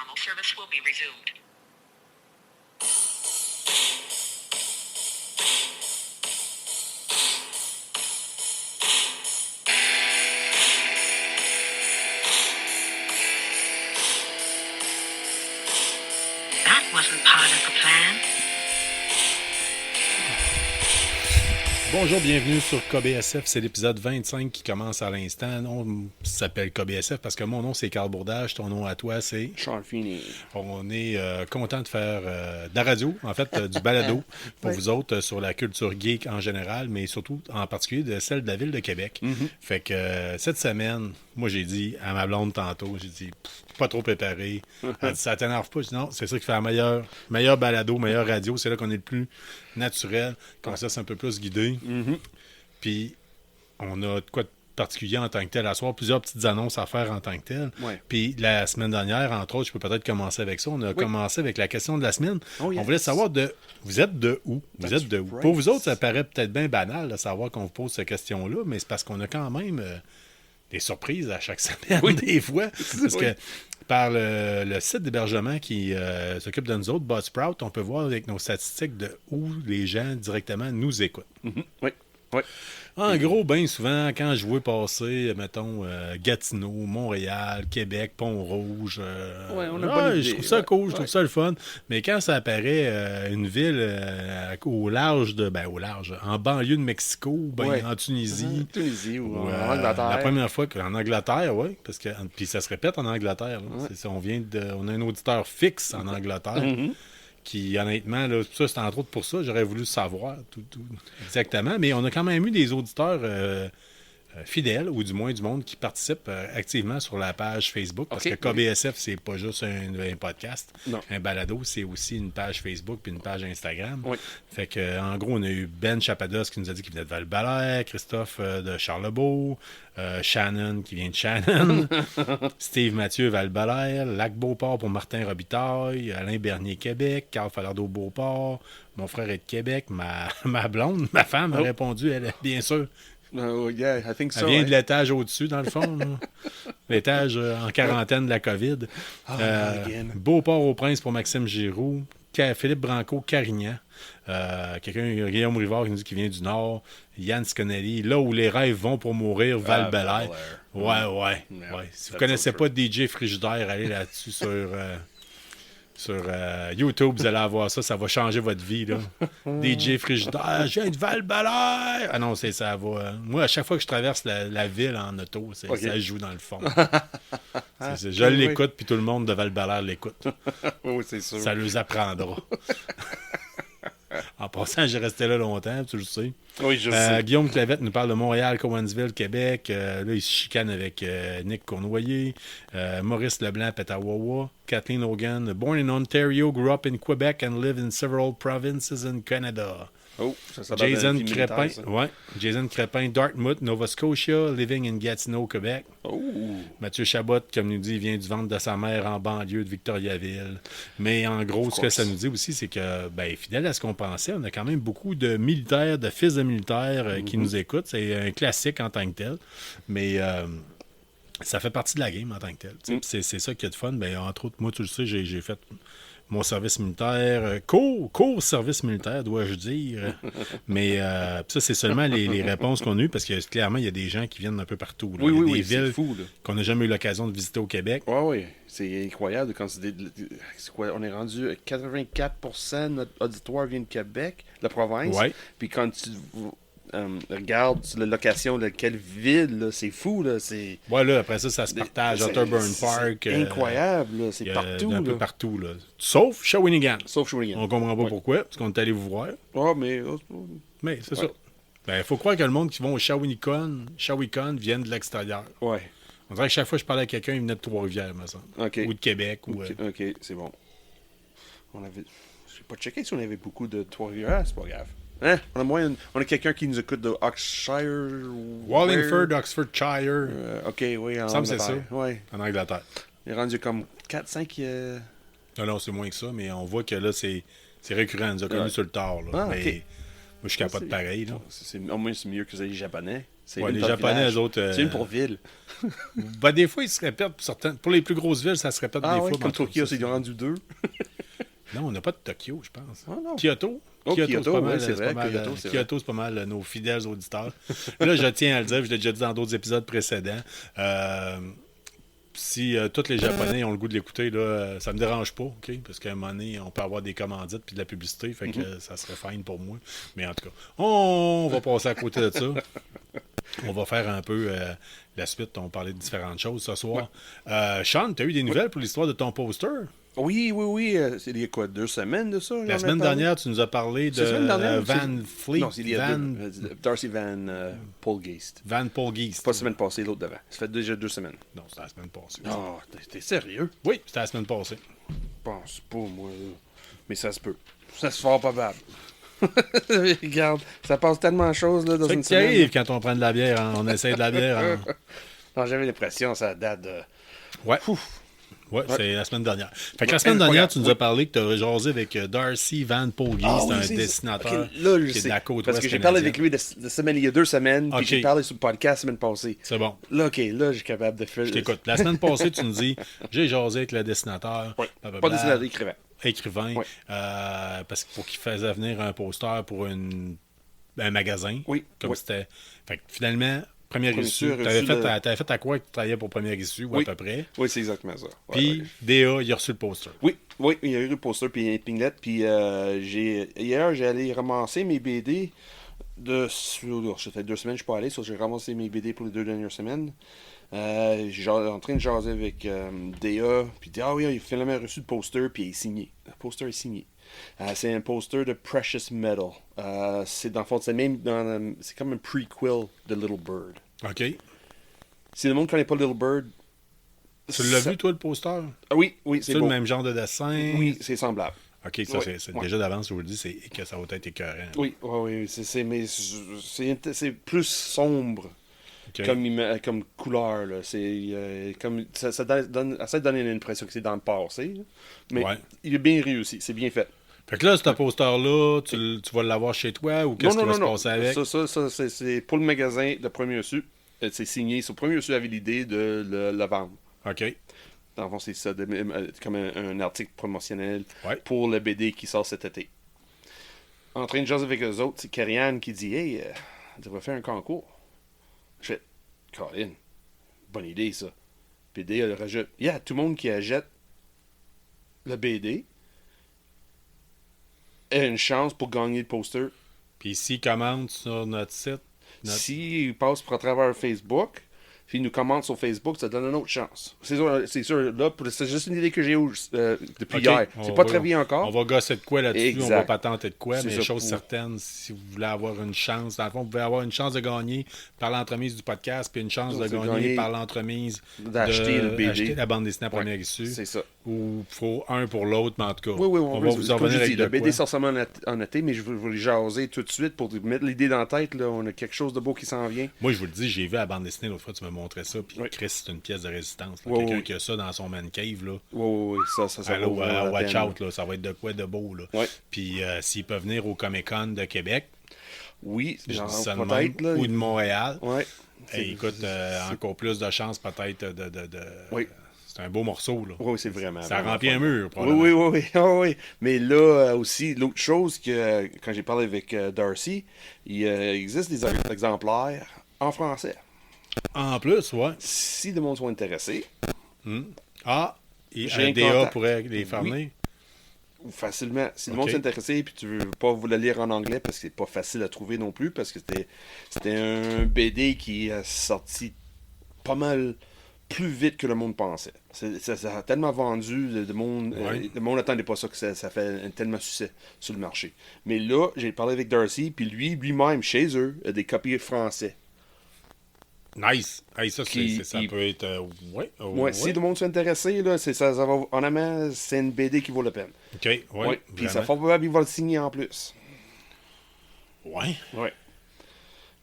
Normal service will be resumed. That wasn't part of the plan. Bonjour, bienvenue sur KBSF, c'est l'épisode 25 qui commence à l'instant. On s'appelle KBSF parce que mon nom c'est Carl Bourdage, ton nom à toi c'est... Charles Feeney. On est content de faire de la radio, en fait du balado pour vous autres sur la culture geek en général, mais surtout en particulier de celle de la ville de Québec. Fait que cette semaine, moi j'ai dit à ma blonde tantôt, j'ai dit pas trop préparé. Elle dit, ça t'énerve pas? Je dis non, c'est ça qui fait la meilleure balado, meilleure radio, c'est là qu'on est le plus naturel, comme ça c'est un peu plus guidé. Puis on a de quoi de particulier en tant que tel à soir, plusieurs petites annonces à faire en tant que tel. Ouais. Puis la semaine dernière, entre autres, je peux peut-être commencer avec ça. On a commencé avec la question de la semaine. Oh, yes. On voulait savoir vous êtes de où? Vous êtes de où? Right. Pour vous autres, ça paraît peut-être bien banal de savoir qu'on vous pose cette question-là, mais c'est parce qu'on a quand même des surprises à chaque semaine, des fois. Parce que par le site d'hébergement qui s'occupe de nous autres, Buzzsprout, on peut voir avec nos statistiques de où les gens directement nous écoutent. Oui. Oui. En gros, bien souvent, quand je vois passer, mettons, Gatineau, Montréal, Québec, Pont-Rouge, on a bonne idée, je trouve ça cool, je trouve ouais. ça le fun. Mais quand ça apparaît une ville au large, en banlieue de Mexico, en Tunisie, Tunisie ou ou, en Angleterre. la première fois qu'en Angleterre, oui, parce que puis ça se répète en Angleterre. Là. C'est ça, on a un auditeur fixe en Angleterre. Qui, honnêtement, là, ça, c'est entre autres pour ça, j'aurais voulu savoir tout exactement. Mais on a quand même eu des auditeurs fidèles, ou du moins du monde qui participe activement sur la page Facebook. Parce que KBSF, c'est pas juste un podcast. Non. Un balado, c'est aussi une page Facebook puis une page Instagram. Oui. Fait que, en gros, on a eu Ben Chapados qui nous a dit qu'il venait de Val-Belair, Christophe de Charlebourg, Shannon qui vient de Shannon, Steve Mathieu Val-Belair, Lac-Beauport pour Martin Robitaille, Alain Bernier Québec, Carl Falardeau Beauport, mon frère est de Québec, ma blonde, ma femme a répondu, elle, bien sûr. Yeah, I think so. Elle vient de l'étage au-dessus, dans le fond. Là. L'étage en quarantaine de la COVID. Beauport-au-Prince pour Maxime Giroux. Philippe Branco, Carignan. Guillaume Rivard qui nous dit qu'il vient du Nord. Yann Sconelli. Là où les rêves vont pour mourir, Val-Belair. Ouais. Si vous ne connaissez pas DJ Frigidaire, allez là-dessus sur YouTube, vous allez avoir ça va changer votre vie. Là. DJ Frigidaire, je viens de Val-Belair! Ah non, ça va. Moi, à chaque fois que je traverse la ville en auto, ça joue dans le fond. Je l'écoute, puis tout le monde de Val-Belair l'écoute. Oui, c'est sûr. Ça les apprendra. En passant, j'ai resté là longtemps, tu le sais. Oui, je sais. Guillaume Clavette nous parle de Montréal, Cowansville, Québec. Là, il se chicane avec Nick Cournoyer. Maurice Leblanc, Petawawa. Kathleen Hogan, born in Ontario, grew up in Quebec and lived in several provinces in Canada. Oh, ça Jason donne un Crépin, militaire, ça. Jason Crépin, Dartmouth, Nova Scotia, living in Gatineau, Québec. Oh. Mathieu Chabot, comme nous dit, vient du ventre de sa mère en banlieue de Victoriaville. Mais en gros, ce que ça nous dit aussi, c'est que, fidèle à ce qu'on pensait, on a quand même beaucoup de militaires, de fils de militaires qui nous écoutent. C'est un classique en tant que tel. Mais ça fait partie de la game en tant que tel. C'est ça qui est de fun. Entre autres, moi, tu le sais, j'ai fait mon service militaire, court service militaire, dois-je dire. Mais ça, c'est seulement les réponses qu'on a eues, parce que clairement, il y a des gens qui viennent un peu partout. Là. Il y a des villes fou, qu'on n'a jamais eu l'occasion de visiter au Québec. Oui, c'est incroyable. C'est quoi, on est rendu à 84% de notre auditoire vient de Québec, la province. Ouais. Puis quand tu regardes la location de quelle ville, là, c'est fou. Là, c'est... Ouais, là, après ça se partage. Otterburn Park. C'est incroyable, là, c'est partout. Un peu là. partout. Là. Sauf Shawinigan. Sauf Shawinigan. On comprend pas pourquoi, parce qu'on est allé vous voir. Oh, mais C'est ça. Il faut croire que le monde qui va au Shawinigan viennent de l'extérieur. Ouais. On dirait que chaque fois que je parlais à quelqu'un, il venait de Trois-Rivières, me semble. OK. Ou de Québec. OK, c'est bon. Je n'ai pas checké si on avait beaucoup de Trois-Rivières, c'est pas grave. Hein? On a quelqu'un qui nous écoute de Oxfordshire. Wallingford, Oxfordshire. OK, oui, en Ça me semble que c'est Angleterre. ça. Ouais. En Angleterre. Il est rendu comme 4-5... Non, c'est moins que ça, mais on voit que là, c'est récurrent. On nous a connus sur le tard. Là. Ah, mais OK. moi, je suis capable de pareil. Là. Au moins, c'est mieux que les Japonais. C'est Ouais, une les par Japonais, village. eux autres. C'est une pour ville. Ben, des fois, ils se répètent. Pour les plus grosses villes, ça se répète Ah des oui, fois. comme mais en tout Tokyo, cas, c'est rendu 2. Non, on n'a pas de Tokyo, je pense. Ah non. Kyoto. Oh, Kyoto, Kyoto, c'est pas ouais, mal. c'est c'est vrai, pas mal, Kyoto, c'est Kyoto, c'est pas mal nos fidèles auditeurs. Là, je tiens à le dire, je l'ai déjà dit dans d'autres épisodes précédents. Si tous les Japonais ont le goût de l'écouter, là, ça me dérange pas, OK? Parce qu'à un moment donné, on peut avoir des commandites puis de la publicité, fait que ça serait fine pour moi. Mais en tout cas, on va passer à côté de ça. On va faire un peu la suite. On parlait de différentes choses ce soir. Sean, tu as eu des nouvelles pour l'histoire de ton poster? Oui. C'est il y a quoi, 2 semaines de ça? La semaine dernière, tu nous as parlé de C'est la semaine dernière, Van Fleet. Non, c'est il y a Darcy Van Polgeist. Van Polgeist. Pas la semaine passée, l'autre d'avant. Ça fait déjà 2 semaines. Non, c'était la semaine passée. Oh, t'es sérieux? Oui, c'était la semaine passée. Je pense pas, moi. Là. Mais ça se peut. Ça se fort probable. Regarde, ça passe tellement de choses là, dans C'est une ce qui semaine. arrive quand on prend de la bière. Hein. On essaie de la bière. Hein. Non, j'avais l'impression ça date de... Ouais. Ouais, c'est la semaine dernière. Fait que la semaine dernière, tu nous as parlé que tu as jasé avec Darcy Van Polgeist, oui, un c'est ça. dessinateur Ok, là, je qui est de sais. la côte Parce ouest que j'ai parlé canadienne. avec lui de semaine, il y a 2 semaines, puis Ok. j'ai parlé sur le podcast la semaine passée. C'est bon. Là, OK, là, je suis capable de faire... Je t'écoute. La semaine passée, tu nous dis j'ai jasé avec le dessinateur. Oui, blablabla, pas dessinateur, écrivain. écrivain. Oui. Parce qu'il faut qu'il faisait venir un poster pour un magasin. Oui, Comme oui. c'était. Fait que finalement, première Premier issue. issue, T'avais reçu fait, fait à quoi que tu travaillais pour première issue, ou Oui. à peu près. Oui, c'est exactement ça. Ouais, Puis, ouais. DA, il a reçu le poster. Oui, il y a eu le poster puis une pinglette. Puis hier, j'ai allé ramasser mes BD ça fait 2 semaines que je suis pas allé, j'ai ramassé mes BD pour les 2 dernières semaines. J'ai en train de jaser avec DA, puis il dit, ah oui, il a finalement reçu le poster, puis il est signé. Le poster est signé. C'est un poster de Precious Metal. C'est dans le fond, c'est comme un prequel de Little Bird. OK. Si le monde ne connaît pas Little Bird... Tu l'as vu, toi, le poster? Ah oui, c'est C'est le beau. même genre de dessin? Oui, c'est semblable. OK, ça, Oui, c'est ouais. déjà d'avance, je vous le dis, c'est que ça va être écœurant. Oui, mais c'est plus sombre OK. comme couleur. Là. C'est comme ça essaie de donner l'impression que c'est dans le passé. Là. Mais Ouais. il est bien réussi, c'est bien fait. Fait que là, ce poster-là, tu vas l'avoir chez toi ou qu'est-ce qui va se passer avec? Ça, c'est pour le magasin de premier reçu. C'est signé. Sur le premier reçu avait l'idée de le vendre. OK. Dans le fond, c'est ça, comme un article promotionnel Ouais. pour le BD qui sort cet été. En train de jaser avec eux autres, c'est Karianne qui dit, hey, on devrait faire un concours. Je fais, Colin, bonne idée ça. BD, elle rajoute, tout le monde qui achète le BD a une chance pour gagner le poster. Puis s'ils commentent sur notre site, S'il passe par travers Facebook, puis il nous commente sur Facebook, ça donne une autre chance. C'est sûr là, c'est juste une idée que j'ai eue depuis OK, hier. on C'est pas va- très bien encore. On va gosser de quoi là-dessus, Exact. on va pas tenter de quoi, C'est mais ça, chose pour- certaine, si vous voulez avoir une chance, dans le fond, vous pouvez avoir une chance de gagner par l'entremise du podcast, puis une chance de gagner par l'entremise d'acheter le BD. acheter la bande dessinée à première Ouais, issue. c'est ça. Ou il faut un pour l'autre, mais en tout cas, Oui, on va vous en comme revenir je dis, avec de le BD quoi. sort seulement en été, mais je veux les jaser tout de suite pour mettre l'idée dans la tête. Là, on a quelque chose de beau qui s'en vient. Moi, je vous le dis, j'ai vu à la bande dessinée l'autre fois, tu me montrais ça, puis Oui. Chris, c'est une pièce de résistance. là. Oui, Quelqu'un oui. qui a ça dans son man cave, là. Oui, ça Allô, vaut vraiment la watch peine. out, là, ça va être de quoi de beau. Là. Ouais. Puis s'ils peuvent venir au Comic-Con de Québec, Oui, je genre, dis ça de peut-être. même, Là, ou de Montréal, Ouais. écoute, encore plus de chances peut-être de... Oui. C'est un beau morceau, là. Oui, c'est vraiment. Ça vraiment remplit fun. un mur, probablement. Oui. Oui. Mais là aussi, l'autre chose que quand j'ai parlé avec Darcy, il existe des exemplaires en français. En plus, ouais. Si le monde sont intéressés, Ah, et J'ai un un DA contact. pourrait les faire Oui. venir. facilement, si le Ok. monde est intéressé puis tu veux pas vous le lire en anglais parce que c'est pas facile à trouver non plus parce que c'était un BD qui a sorti pas mal plus vite que le monde pensait. Ça a tellement vendu, le monde Ouais. le monde n'attendait pas ça que ça fait un tellement succès sur le marché. Mais là, j'ai parlé avec Darcy, puis lui-même, chez eux, a des copies français. Nice. Hey, ça, Qui- ça qui- peut être... ouais. Ouais, si le monde s'est intéressé, là, ça va, honnêtement, c'est une BD qui vaut la peine. OK, ouais. Ouais. Puis ça vraiment. fait probable qu'il va le signer en plus. Ouais. Ouais.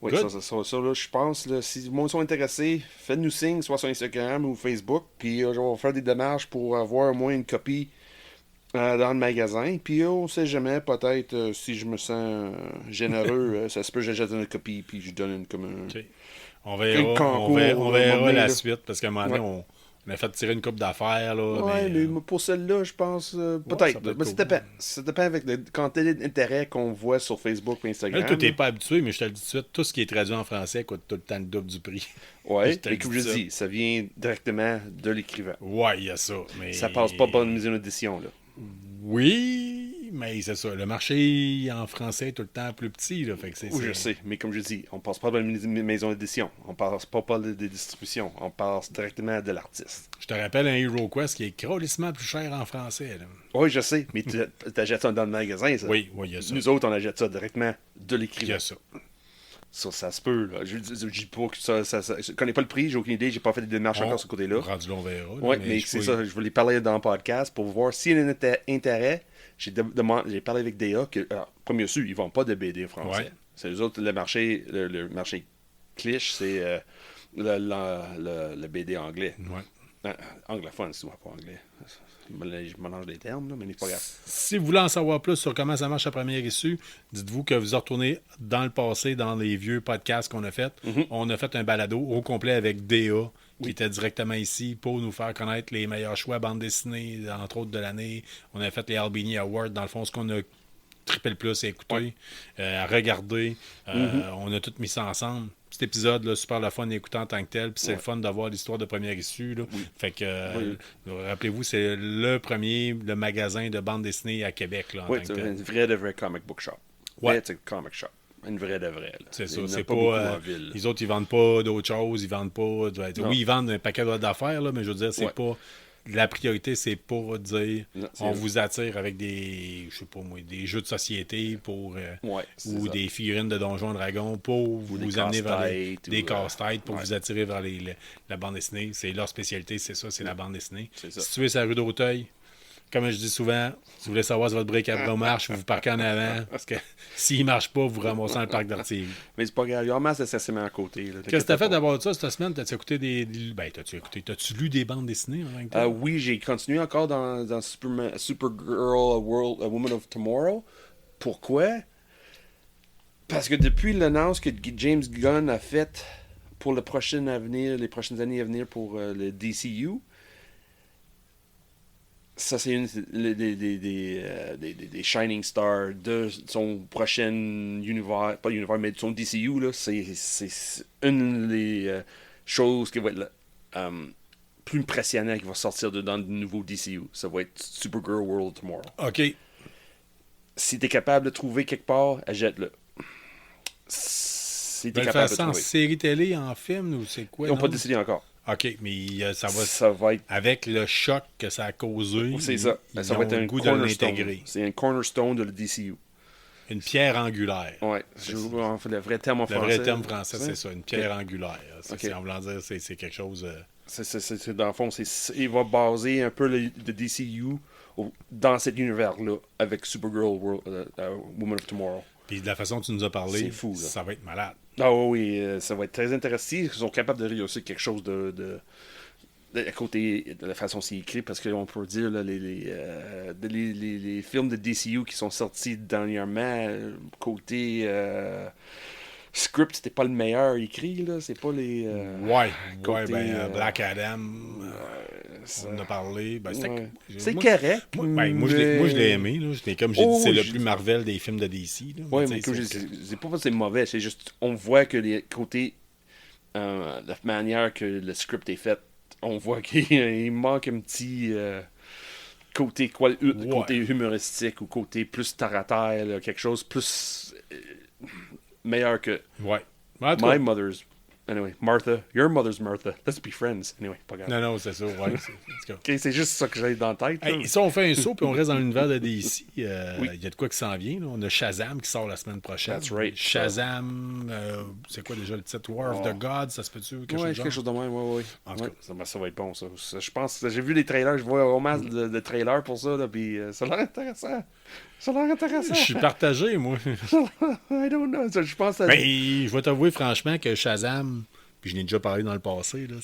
Oui, Good. ça, là, je pense, là, si le monde sont intéressés, faites-nous signe, soit sur Instagram ou Facebook, puis on va faire des démarches pour avoir au moins une copie dans le magasin. Puis on sait jamais, peut-être, si je me sens généreux, ça se peut que j'achète une copie, puis je donne comme un... OK. On Un verra, concours, on verra là. la suite, parce qu'à un moment donné, Ouais. on a fait tirer une coupe d'affaires, là. Ouais, mais, mais pour celle-là, je pense, ça peut-être. peut être Mais ça cool. dépend. Ça dépend avec la quantité d'intérêt qu'on voit sur Facebook et Instagram. là, toi, t'es là. pas habitué, mais je te le dis tout de suite, tout ce qui est traduit en français coûte tout le temps le double du prix. Ouais, Je te mais le comme dis je ça. dis, ça vient directement de l'écrivain. Ouais, il y a ça. Mais... Ça passe pas par une maison d'édition, là. Oui, mais c'est ça. Le marché en français est tout le temps plus petit, là. Fait que Oui, je sais, mais comme je dis, on passe pas par une maison d'édition. On passe pas par des distributions. On passe directement de l'artiste. Je te rappelle un Hero Quest qui est crôlissement plus cher en français, là. Oui, je sais, mais tu achètes ça dans le magasin, ça. Oui, il y a ça. Nous autres, on achète ça directement de Il y l'écrivain. a ça. Ça se peut, là. Je dis pas que je connais pas le prix, j'ai aucune idée, j'ai pas fait de démarche encore sur ce côté-là. Rendu là, on verra. là, Oui, mais je c'est peux- ça, je voulais parler dans le podcast pour voir s'il y a un intérêt. J'ai parlé avec DA que, alors, comme bien sûr, ils ne vendent pas de BD français. Ouais. C'est eux autres, le marché cliché, c'est le BD anglais. Ouais. Anglophone, si tu vois pas anglais. Je mélange des termes, là, mais c'est pas grave. Si vous voulez en savoir plus sur comment ça marche la première issue, dites-vous que vous retournez dans le passé, dans les vieux podcasts qu'on a fait. On a fait un balado au complet avec DA, qui était directement ici pour nous faire connaître les meilleurs choix bande dessinée, entre autres de l'année. On a fait les Albini Awards, dans le fond, ce qu'on a trippé le plus à écouter, à regarder. On a tout mis ça ensemble. Cet épisode, là, super le fun à écouter en tant que tel. Puis c'est le fun d'avoir l'histoire de première issue. Là. Fait que, rappelez-vous, c'est le magasin de bande dessinée à Québec. Là, en Oui, tant que c'est tel. une vraie de vraie comic book shop. Ouais. C'est un comic shop. Une vraie de vraie. Là. C'est Il ça. y en a C'est pas beaucoup pas. en ville. Les autres, ils vendent pas d'autres choses. Ils vendent pas. Non. Oui, ils vendent un paquet d'affaires, là, mais je veux dire, c'est Ouais. pas. La priorité, c'est pas de dire Non, c'est- on vous attire avec des, je sais pas moi, des jeux de société pour Ouais, c'est ou ça. des figurines de Donjons et Dragons pour des vous amener vers casse-têtes des ou, casse-têtes pour ouais. vous attirer vers la bande dessinée. C'est leur spécialité, c'est ça, c'est la bande dessinée. C'est ça. Situé sur la rue d'Auteuil, comme je dis souvent, si vous voulez savoir si votre break à bras marche, vous parquez en avant, parce que s'il marche pas, vous ramassez dans le parc d'artillerie. Mais c'est pas grave. Il y a un masse de stationnement à côté. Là. Qu'est-ce que t'as fait T'inquiète pas. d'abord de ça cette semaine? T'as-tu écouté t'as-tu lu des bandes dessinées en tant que tel? Oui, j'ai continué encore dans Supergirl World, Woman of Tomorrow. Pourquoi? Parce que depuis l'annonce que James Gunn a faite pour les prochaines années à venir pour le DCU, ça c'est une des Shining Stars de son prochain univers, pas univers, mais de son DCU, là, c'est une des choses qui va être plus impressionnant qui va sortir dans le nouveau DCU. Ça va être Supergirl World Tomorrow. OK. Si t'es capable de trouver quelque part, achète-le. Si Tu t'es vas le faire capable de ça en trouver. série télé, en film, ou c'est quoi? Ils n'ont non? pas décidé encore. OK, mais Ça va être. avec le choc que ça a causé, C'est ça. ils Ça ont va être le un goût de cornerstone. l'intégrer. C'est un cornerstone de le DCU. Une pierre angulaire. Ouais. Je joue en fait le vrai terme en Le français. vrai terme français, Ouais. c'est ça, une pierre angulaire. Ça, Ok. c'est, en voulant dire, c'est quelque chose... Dans le fond, il va baser un peu le DCU dans cet univers-là avec Supergirl Woman of Tomorrow. Puis de la façon dont tu nous as parlé, C'est fou, là. ça va être malade. Ah oui, ça va être très intéressant. Ils sont capables de réussir quelque chose à côté de la façon c'est écrit, parce qu'on peut dire là, les films de DCU qui sont sortis dernièrement, côté script, c'était pas le meilleur écrit, là. C'est pas les. Ouais, côté, Black Adam, ça- on en a parlé. Ben, c'était- ouais. j'ai- C'est moi, correct. moi, je l'ai aimé. Là. Comme j'ai Oh, dit, c'est le j'ai- plus Marvel des films de DC. Là. Oui, tu mais sais, comme je sauf dis, que- c'est pas parce que c'est mauvais, c'est juste, on voit que les côtés, la manière que le script est fait, on voit qu'il manque un petit côté, côté humoristique ou côté plus terre à terre, là, quelque chose plus meilleur que Ouais. En tout cas, My Mother's. Anyway, Martha, your mother's Martha. Let's be friends. Anyway, pas grave. non, c'est ça. Ouais, en tout cas. Ok, c'est juste ça que j'ai dans la tête. là. Hey, si on fait un saut puis on reste dans l'univers de DC, il Oui. y a de quoi qui s'en vient. Là. On a Shazam qui sort la semaine prochaine. That's right. Shazam, c'est quoi déjà le titre? War of the Gods, ça se peut-tu? Quelque Ouais, chose quelque chose de même, ouais. En tout Ouais, cas. ça va être bon, ça. Je pense, j'ai vu les trailers, je vois vraiment de trailers pour ça, là, puis ça a l'air intéressant. Ça a l'air intéressant. Je suis partagé, moi. I don't know. Je pense que Ben, je vais t'avouer franchement que Shazam, Puis je n'ai déjà parlé dans le passé. Là.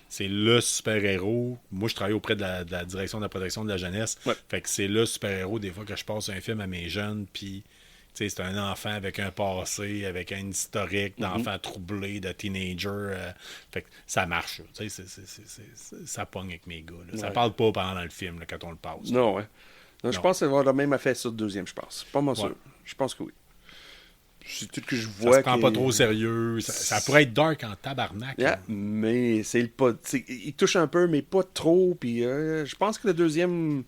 C'est le super-héros. Moi, je travaille auprès de la direction de la protection de la jeunesse. Ouais. Fait que c'est le super-héros des fois que je passe un film à mes jeunes. Puis c'est un enfant avec un passé, avec un historique d'enfant troublé, de teenager. Fait que ça marche. Ça pogne avec mes gars. Là. Ça parle pas pendant le film là, quand on le passe. Non, ouais. Non, je Non. pense que ça va avoir le même effet sur le deuxième, je pense. Pas mal sûr. Ouais. Je pense que oui. C'est tout que je Ça vois. se prend pas trop au sérieux. Ça pourrait être dark en tabarnak. Yeah, là. mais c'est le pas. Il touche un peu, mais pas trop. Puis je pense que le deuxième.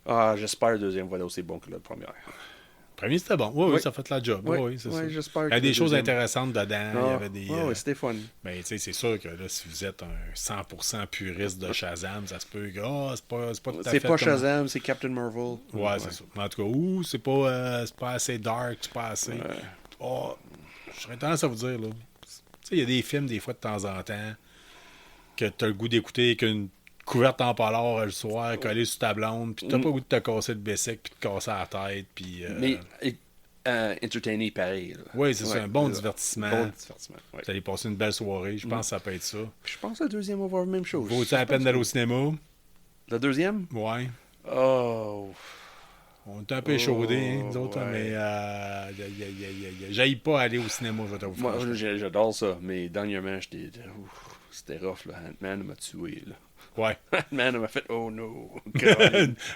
Ah, j'espère que le deuxième va être aussi bon que le premier. Le premier, c'était bon. Oui, ça fait la job. Oui, c'est ça. j'espère. Il y a que des le choses deuxième- intéressantes dedans. Il y avait des. Ouais, c'était fun. Ben, tu sais, c'est sûr que là, si vous êtes un 100% puriste de Shazam, ça se peut que c'est pas tout à fait. C'est pas comme- Shazam, c'est Captain Marvel. Ouais, c'est ça. En tout cas, c'est pas assez dark, c'est pas assez. Oh, je serais tendance à vous dire, là. Tu sais, il y a des films, des fois, de temps en temps, que t'as le goût d'écouter avec une couverte en polar le soir, collée sur ta blonde, puis t'as pas le goût de te casser le bessic, puis de te casser la tête, puis. Mais entertaining pareil. Là. Oui, c'est ça, un bon là. divertissement. Bon divertissement. Ouais. Vous allez passer une belle soirée, je pense que ça peut être ça. Je pense que le deuxième va voir la même chose. Vaut-il la peine d'aller au cinéma? Le deuxième? Ouais. Oh. On est un peu échaudés, nous autres, ouais. mais j'aille pas aller au cinéma, je vais t'avouer. Moi, j'adore ça, mais dernièrement, c'était rough, là. Ant-Man m'a tué, là. Ouais. Ant-Man m'a fait « Oh no! »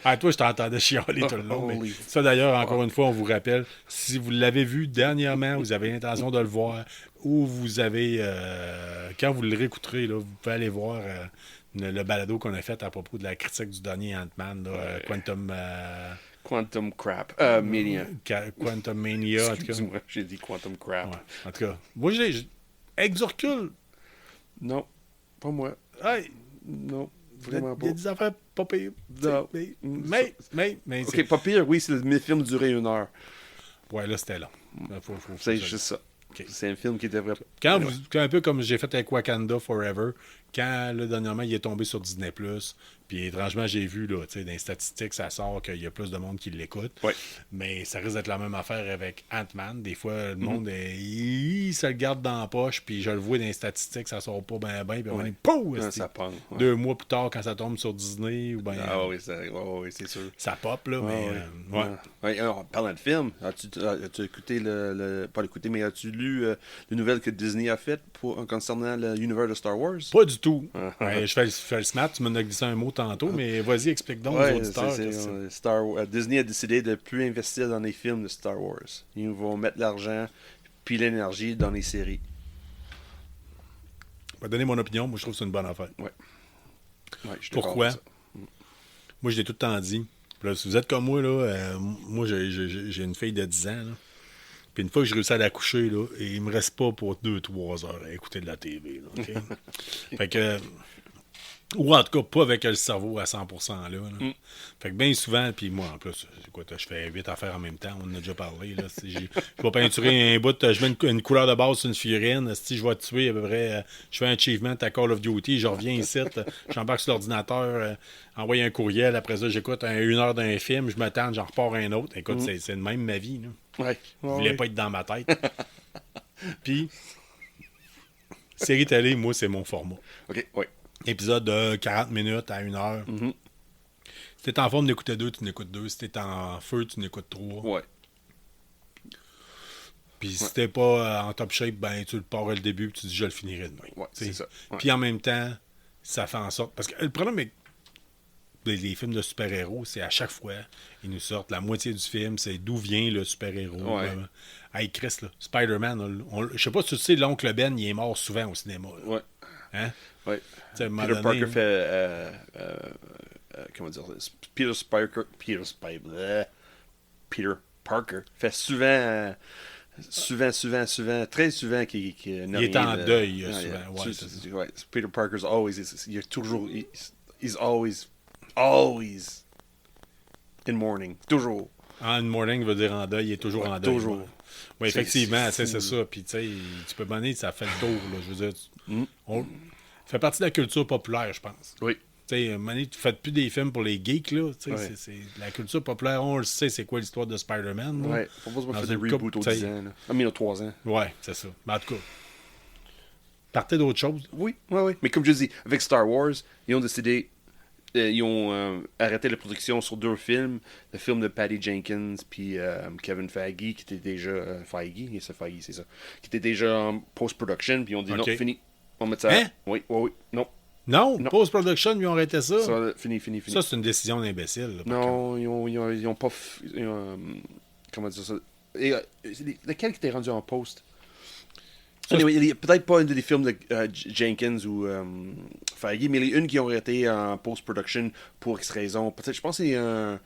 Ah, toi, je t'entendais chialer tout le long. Mais Holy ça, d'ailleurs, encore une fois, on vous rappelle, si vous l'avez vu dernièrement, vous avez l'intention de le voir, ou vous avez, quand vous le réécouterez, là, vous pouvez aller voir le balado qu'on a fait à propos de la critique du dernier Ant-Man, là, Quantum Crap. Mania. Quantum Mania, en tout cas. Excuse-moi, j'ai dit Quantum Crap. Ouais, en tout cas, moi, avec du recul, Non, pas moi. hey, Non, il y a vraiment pas. des affaires pas pires. Non. Mais Ok, pas pire, oui, le film durait 1 heure. ouais, là, c'était long. C'est juste ça. Ok. C'est un film qui devrait... Quand un peu comme j'ai fait avec Wakanda Forever, quand là, dernièrement il est tombé sur Disney+, puis étrangement j'ai vu là, dans les statistiques ça sort qu'il y a plus de monde qui l'écoute, Ouais. mais ça risque d'être la même affaire avec Ant-Man. Des fois le monde ça le garde dans la poche, puis je le vois dans les statistiques, ça sort pas bien, puis on est pouf, Ah, ça pogne. Ouais. 2 mois plus tard quand ça tombe sur Disney ou ben Ah oui, c'est sûr. ça pop là, Ah, mais oui. ouais. Ouais, en parlant de film, as-tu écouté pas l'écouté, mais as-tu lu les nouvelles que Disney a faites concernant l'univers de Star Wars? Pas du tout. Ah. Ouais, je fais le smart, tu m'en as glissé un mot tantôt, mais vas-y, explique donc aux Ouais, auditeurs. Disney a décidé de plus investir dans les films de Star Wars. Ils vont mettre l'argent puis l'énergie dans les séries. Je vais donner mon opinion, moi je trouve que c'est une bonne affaire. Ouais, je suis Pourquoi? d'accord avec Moi je l'ai tout le temps dit. Puis là, si vous êtes comme moi, là, moi j'ai une fille de 10 ans. Là. Puis une fois que j'ai réussi à la coucher, là, et il me reste pas pour 2-3 heures à écouter de la TV. Là, OK? Fait que. Ou en tout cas, pas avec le cerveau à 100% là. Fait que bien souvent, puis moi en plus, je fais 8 affaires en même temps, on en a déjà parlé. Là, je vais peinturer un bout, je mets une couleur de base sur une figurine, si je vais tuer à peu près, je fais un achievement à Call of Duty, je reviens ici, j'embarque sur l'ordinateur, envoie un courriel, après ça j'écoute 1 heure d'un film, je m'attends, j'en repars un autre. Écoute, c'est de même ma vie. Là. Ouais. Je voulais pas être dans ma tête. Puis, série télé, moi, c'est mon format. OK, ouais. Épisode de 40 minutes à 1 heure. Si t'es en forme d'écouter 2, tu n'écoutes 2. Si t'es en feu, tu n'écoutes 3. Ouais. Puis si t'es pas en top shape, ben tu le pars le début et tu dis je le finirai demain. Ouais, T'sais. c'est ça. Ouais. Puis en même temps, ça fait en sorte. Parce que le problème avec les films de super-héros, c'est à chaque fois, ils nous sortent la moitié du film, c'est d'où vient le super-héros. Ouais. Hey Chris, là, Spider-Man, je sais pas si tu sais, l'oncle Ben, il est mort souvent au cinéma. Là. Ouais. Hein? Ouais. T'sais, à un moment Peter donné, Parker fait. Comment dire ça? Peter Parker fait souvent. Très souvent qu'il il est en deuil souvent. Yeah. Ouais, c'est ça. Ouais. Peter Parker's always. Il est toujours. He's always in mourning. Toujours. En morning veut dire en deuil, il est toujours en deuil. toujours. Ouais. Oui, effectivement, C'est c'est fou, ça. Puis, tu sais, tu peux donner, ça fait le tour. Là, je veux dire, ça fait partie de la culture populaire, je pense. Oui. Tu sais, Mané, tu fais plus des films pour les geeks, là. Tu sais, Ouais. c'est la culture populaire, on le sait, c'est quoi l'histoire de Spider-Man. là. Ouais. Faut pas se Dans faire des une reboots couple, aux tu sais. 10 ans. Là. I mean, aux 3 ans. Ouais, c'est ça. Mais en tout cas, partez d'autres choses. Oui, oui, oui. Mais comme je dis, avec Star Wars, ils ont décidé, ils ont arrêté la production sur 2 films. Le film de Patty Jenkins puis Kevin Feige, qui était déjà... Feige, c'est ça. Qui était déjà en post-production, puis ils ont dit Ok. non, fini. On met ça... Hein? Oui, oui, oui. Non. Non, Non. post-production, ils ont arrêté ça. Ça, fini. Ça, c'est une décision d'imbécile. là, par contre. Non, ils ont pas... comment dire ça? Et, lequel qui était rendu en post? Ça, Anyway, il y a peut-être pas une des films de Jenkins ou Feige, mais il y a une qui ont été en post-production pour X raison. Peut-être, je pense qu'il y a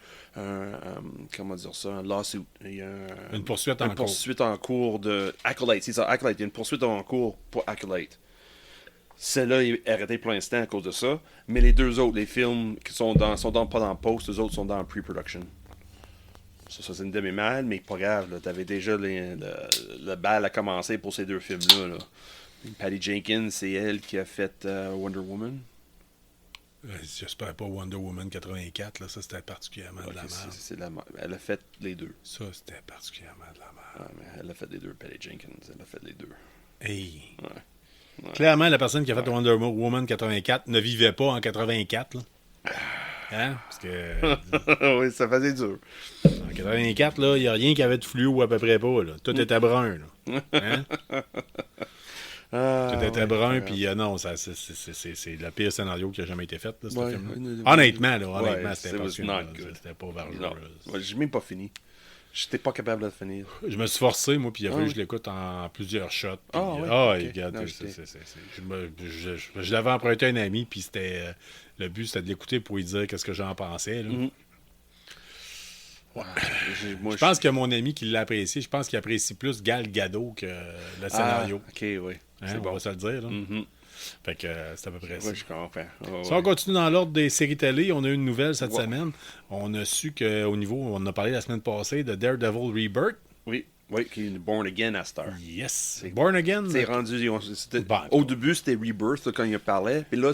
comment dire ça, un lawsuit. Il y a Une poursuite en une cours. poursuite en cours de Acolyte, c'est ça, Acolyte. Il y a une poursuite en cours pour Acolyte. Celle-là est arrêtée pour l'instant à cause de ça, mais les 2 autres, les films qui sont pas dans post, les autres sont dans pre-production. Ça c'est une demi-mal, mais pas grave. Là. T'avais déjà le bal à commencer pour ces 2 films-là. Là. Patty Jenkins, c'est elle qui a fait Wonder Woman. J'espère pas Wonder Woman 84, là, ça c'était particulièrement de la Ok, merde. elle a fait les 2. Ça c'était particulièrement de la merde. Ouais, mais elle a fait les 2, Patty Jenkins. Elle a fait les 2. Hey. Ouais. Clairement, la personne qui a fait Wonder Woman 84 ne vivait pas en 84. Là. Hein? Parce que Oui, ça faisait dur. en 84, là, il n'y a rien qui avait de fluo à peu près pas. Là. Tout était brun. Là. Hein? Tout était brun, puis non, c'est le pire scénario qui a jamais été fait, là, ce Ouais, film-là. Honnêtement, Ouais, c'était it pas was sûr, not là. good. C'était pas Non, vargeux. ouais, j'ai même pas fini. J'étais pas capable de le finir. Je me suis forcé, moi, puis il a fallu Ah que je l'écoute en plusieurs shots. Puis, Ah, ouais, ok. regarde, Non, je l'avais emprunté à un ami, puis c'était le but, c'était de l'écouter pour lui dire qu'est-ce que j'en pensais. Là. Mhm. Je pense que mon ami qui l'a apprécié, je pense qu'il apprécie plus Gal Gadot que le scénario. Ok, oui. Hein, C'est on bon. va se le dire. Là. Mhm. Fait que c'est à peu près ça. Ouais, je comprends. Oh, Si on ouais. continue dans l'ordre des séries télé, on a eu une nouvelle cette Ouais. semaine. On a su qu'au niveau, on en a parlé la semaine passée, de Daredevil Rebirth. Oui, qui est Born Again à cette heure. Yes. Born Again. C'est rendu. Bon, Au début, c'était Rebirth là, quand il en parlait. Puis là,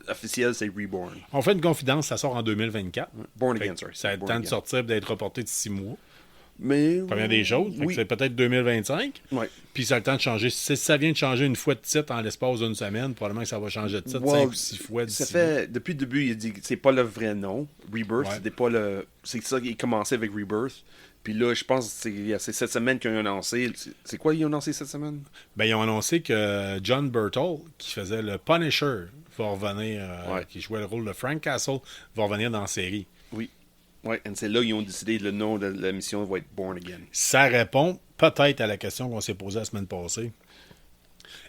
officiel, c'est Reborn. On fait une confidence, ça sort en 2024. Born Fait Again, que sorry. ça a le Born temps de Again. sortir et d'être reporté de 6 mois. Mais. Première des choses. Fait que Oui. c'est peut-être 2025. Ouais. Puis ça a le temps de changer. Si ça vient de changer une fois de titre en l'espace d'une semaine, probablement que ça va changer de titre Well, 5 ou 6 fois ça d'ici. fait. Depuis le début, il a dit que c'est pas le vrai nom. Rebirth, Ouais. c'était pas le. C'est ça qu'il commençait avec Rebirth. Puis là, je pense que c'est cette semaine qu'ils ont annoncé. C'est quoi ils ont annoncé cette semaine? Ben, ils ont annoncé que John Berthold, qui faisait le Punisher, va revenir, Ouais. qui jouait le rôle de Frank Castle, va revenir dans la série. Oui. Ouais, et c'est là qu'ils ont décidé que le nom de la mission va être Born Again. Ça répond peut-être à la question qu'on s'est posée la semaine passée.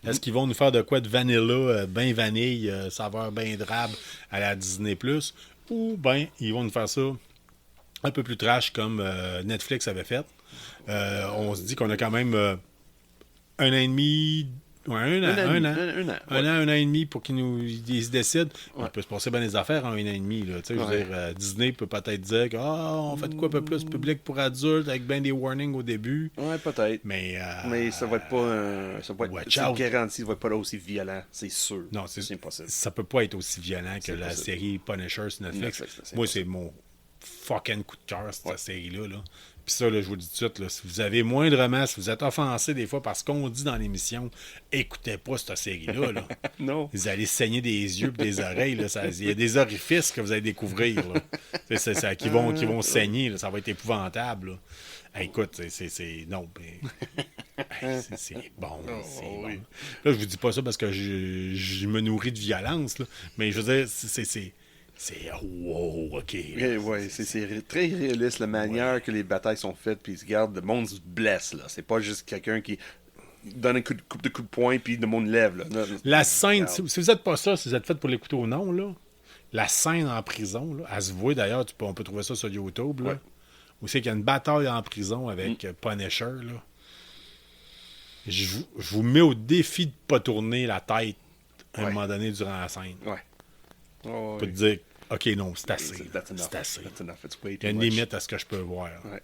Est-ce qu'ils vont nous faire de quoi de vanilla, ben vanille, saveur ben drabe à la Disney+, ou ben ils vont nous faire ça un peu plus trash comme Netflix avait fait. On se dit qu'on a quand même un an et demi... Ouais, un an. Un an et demi pour qu'ils nous ils se décident. Ouais. Il peut se passer bien des affaires en un an et demi. Là. Tu sais, je veux Ouais. dire, Disney peut peut-être dire que on fait de quoi un peu plus public pour adultes avec bien des warnings au début. Ouais, peut-être. Mais Mais ça va être pas. Ça va watch être out. garanti, ça va être pas là aussi violent, c'est sûr. non, c'est impossible. ça peut pas être aussi violent que C'est la possible. série Punisher sur Netflix. Netflix, c'est Moi, possible. c'est mon fucking coup de cœur, cette Ouais. série-là. Là. Puis ça, là, je vous le dis tout de suite, là, si vous avez moindrement, si vous êtes offensé des fois par ce qu'on dit dans l'émission, écoutez pas cette série-là. Là. Non. Vous allez saigner des yeux et des oreilles. Là. Il y a des orifices que vous allez découvrir là. Qui vont saigner. Là. Ça va être épouvantable. Là. Hey, écoute, non, mais... Hey, c'est bon. C'est bon. oui. Là, je vous dis pas ça parce que je me nourris de violence. Là. Mais je veux dire, c'est wow, OK. Là. Ouais, c'est très réaliste la manière que les batailles sont faites, puis regarde, le monde se blesse, là. C'est pas juste quelqu'un qui donne un coup de poing, puis le monde lève, là. Non, La scène, regarde. si vous n'êtes pas ça, si vous êtes fait pour l'écouter au nom, là, la scène en prison, là, elle se voit d'ailleurs, on peut trouver ça sur YouTube, là, Ouais. où c'est qu'il y a une bataille en prison avec Punisher, là. Je vous mets au défi de ne pas tourner la tête à un Ouais. moment donné durant la scène. Ouais. Oh, Pour te dire, OK, non, c'est assez. That's enough. C'est assez. That's enough. It's way Il y a too une much. limite à ce que je peux voir. Ouais.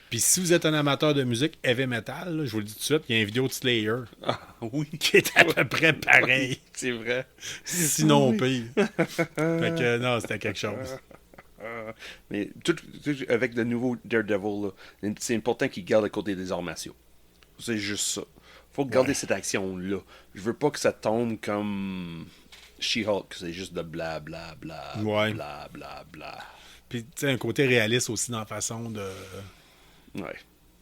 Puis si vous êtes un amateur de musique heavy metal, là, je vous le dis tout de suite, il y a une vidéo de Slayer Ah, oui. qui est à peu près pareil. C'est vrai. Sinon Oui. pire. Fait que non, c'était quelque chose. Mais tout avec le nouveau Daredevil, là, c'est important qu'il garde le côté des arts martiaux. C'est juste ça. Faut garder cette action-là. Je veux pas que ça tombe comme She-Hulk, que c'est juste de bla bla bla Ouais. bla bla bla. Puis, tu sais, un côté réaliste aussi dans la façon de Ouais.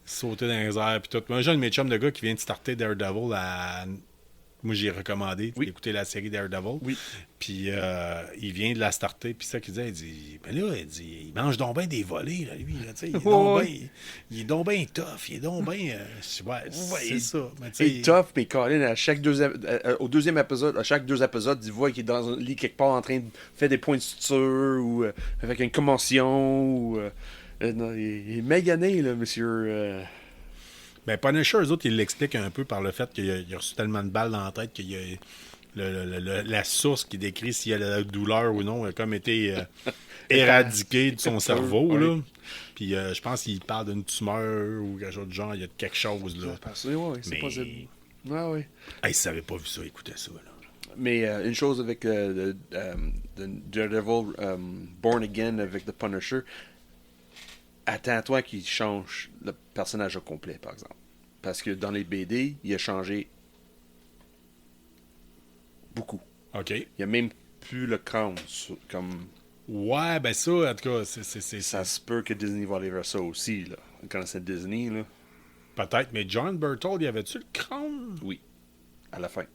sauter dans les airs. Puis tout. Moi, j'ai un de mes chums de gars qui vient de starter Daredevil à. Moi, j'ai recommandé d'écouter la série Daredevil. Oui. Puis, il vient de la starter. Puis, ça qu'il disait, il dit, ben là, il mange donc bien des volets, là, lui. Là, il est donc bien tough. Il est donc bien. C'est ça. Mais, C'est tough, mais Colin, à chaque au deuxième épisode, à chaque 2 épisodes, tu vois qu'il est dans un lit quelque part en train de faire des points de suture ou avec une commotion. Ou, non, il est magané, là, monsieur. Ben, Punisher, eux autres, ils l'expliquent un peu par le fait qu'il a reçu tellement de balles dans la tête qu'il y a la source qui décrit s'il y a la douleur ou non a comme été éradiquée de son cerveau. Là. Puis je pense qu'il parle d'une tumeur ou quelque chose de genre, il y a quelque chose là. C'est Mais- possible. Ouais, ouais. Hey, si vous n'avez pas vu ça, écoutez ça. Là. Mais une chose avec the Daredevil Born Again avec The Punisher, attends-toi qu'il change le personnage au complet, par exemple. Parce que dans les BD, il a changé beaucoup. OK. Il n'y a même plus le crâne. Comme Ouais, ben ça, en tout cas, c'est ça se peut que Disney va aller vers ça aussi. Là. Quand c'est Disney, là. peut-être. Mais John Berthold, y avait-tu le crâne? Oui. À la fin.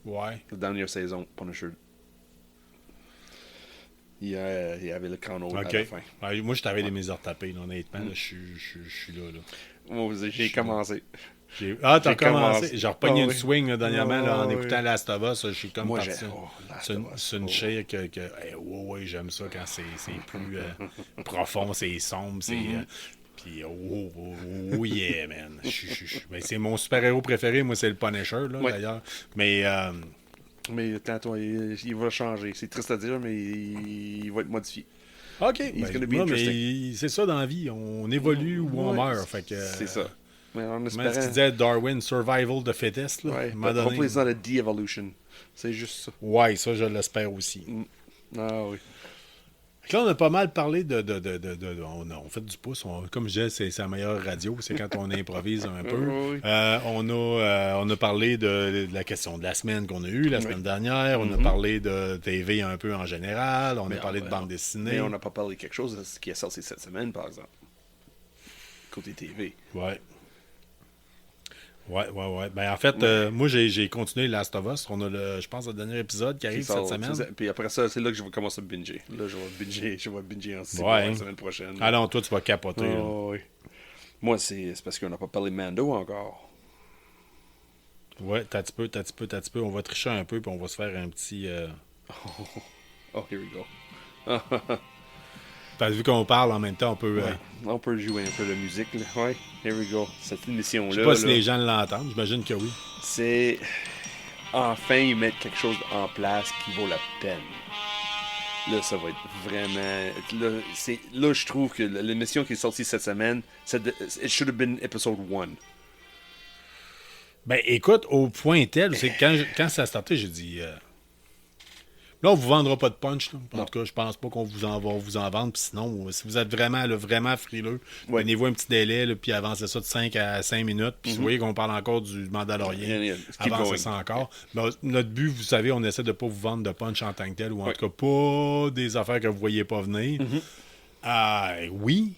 Ouais. La dernière saison, Punisher. Il y avait le crâne haut à OK. la fin. Ouais, moi, je t'avais des mes heures tapées, là, honnêtement. Là, je suis là. Moi, j'ai commencé. Ah, t'as J'ai commencé. commencé. J'ai repogné Ah une oui. swing là, dernièrement là, en Ah écoutant oui. Last of Us. Je suis comme Moi, parti. j'ai- oh, Last of Us. C'est une Oh. chair que ouais, j'aime ça quand c'est plus profond, c'est sombre, c'est. Puis, oh, yeah, man. Ben, c'est mon super-héros préféré, moi, c'est le Punisher, là, Ouais. d'ailleurs. Mais, Mais attends, il va changer. C'est triste à dire, mais il va être modifié. OK. He's gonna be non, mais interesting. c'est ça dans la vie. On évolue ou on Ouais, meurt. Fait que, c'est ça. Mais en Comment est-ce espérant... qu'il disait Darwin, survival de fittest, là? Ouais, à un moment but donné. hopefully it's not a de-evolution. C'est juste ça. Ouais, ça, je l'espère aussi. Ah oui. Fait que là, on a pas mal parlé on fait du pouce. Comme je disais, c'est la meilleure radio. C'est quand on improvise un peu. Oui. On a parlé de la question de la semaine qu'on a eue la semaine dernière. On a parlé de TV un peu en général. On a parlé de bande dessinée. Mais on n'a pas parlé de quelque chose de ce qui est sorti cette semaine, par exemple. Côté TV. Ouais. Ouais. Ben, en fait, moi, j'ai continué Last of Us. On a, je pense, le dernier épisode qui arrive Qui sort, cette semaine. Puis après ça, c'est là que je vais commencer à binger. Là, je vais binger en 6 Ouais. la semaine prochaine. Ah non, toi, tu vas capoter. là. Oh, oui. Moi, c'est parce qu'on n'a pas parlé de Mando encore. Ouais, t'as un petit peu. On va tricher un peu, puis on va se faire un petit... Oh, here we go. Parce que vu qu'on parle en même temps, on peut... Ouais. On peut jouer un peu de musique. Là. Ouais, here we go. Cette émission-là, je sais pas si là, les gens l'entendent. J'imagine que oui. c'est... Enfin, ils mettent quelque chose en place qui vaut la peine. Là, ça va être vraiment... Là, je trouve que l'émission qui est sortie cette semaine, it should have been episode 1. Ben, écoute, au point tel, c'est que quand ça a starté, j'ai dit... Là, on vous vendra pas de punch. Là. En tout cas, je pense pas qu'on va vous en vendre. Puis sinon, si vous êtes vraiment frileux, Ouais. donnez-vous un petit délai, là, puis avancez ça de 5 à 5 minutes. Puis vous voyez qu'on parle encore du Mandalorien. Yeah, keep Avancez going. ça encore. Ben, notre but, vous savez, on essaie de pas vous vendre de punch en tant que tel, ou en tout cas pas des affaires que vous voyez pas venir. Oui.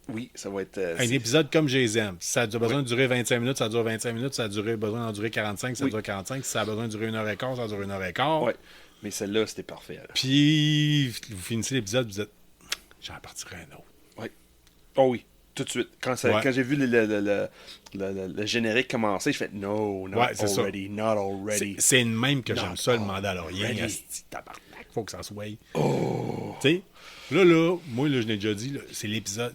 Oui, ça va être... Un épisode comme je les aime. Si ça a besoin de durer 25 minutes, ça dure 25 minutes. Si ça a besoin d'en durer 45, ça dure 45. Si ça a besoin de durer 1h15, ça dure 1h15. Ouais, mais celle-là, c'était parfait. Là. Puis, vous finissez l'épisode, vous dites, j'en partirai un autre. Ouais. Oh oui, tout de suite. Quand j'ai vu le générique commencer, je fais « No, not Ouais, c'est already, not already. » C'est une même que j'aime Not ça, le Mandalorien. already. Asti, tabarnak, faut que ça soit. Oh! Tu sais, là, moi, là, je l'ai déjà dit, là, c'est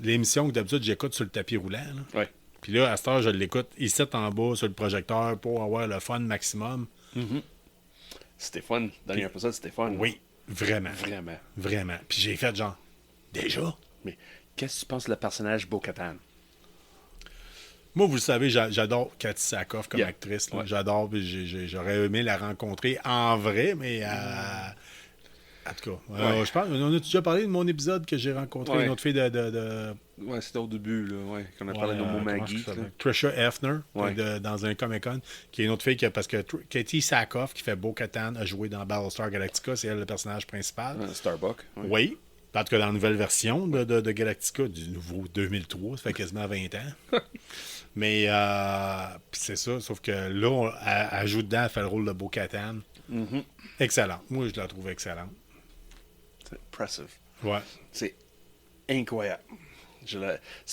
l'émission que d'habitude j'écoute sur le tapis roulant. Là. Ouais. Puis là, à cette heure, je l'écoute ici en bas sur le projecteur pour avoir le fun maximum. C'était fun. Dernier épisode, c'était fun. Oui, vraiment. Vraiment. Vraiment. Puis j'ai fait genre, déjà? Mais qu'est-ce que tu penses de le personnage Bo-Katan? Moi, vous le savez, j'adore Cathy Sakoff comme Yeah. actrice. là. Ouais. J'adore, puis j'aurais aimé la rencontrer en vrai, mais En tout cas, Ouais. je pense, on a déjà parlé de mon épisode que j'ai rencontré Ouais. une autre fille de Ouais, c'était au début, là, ouais, qu'on a ouais, parlé de mon comment Maggie. ça s'appelle? Trisha Hefner, Ouais. dans un Comic-Con, qui est une autre fille, parce que Katie Sackhoff, qui fait Bo-Katan, a joué dans Battlestar Galactica, c'est elle le personnage principal. Starbuck. Ouais. Oui. En tout cas, dans la nouvelle version de Galactica, du nouveau 2003, ça fait quasiment 20 ans. Mais pis c'est ça, sauf que là, elle joue dedans, elle fait le rôle de Bo-Katan. Mhm. Excellent. Moi, je la trouve excellente. C'est impressive. Ouais. C'est incroyable.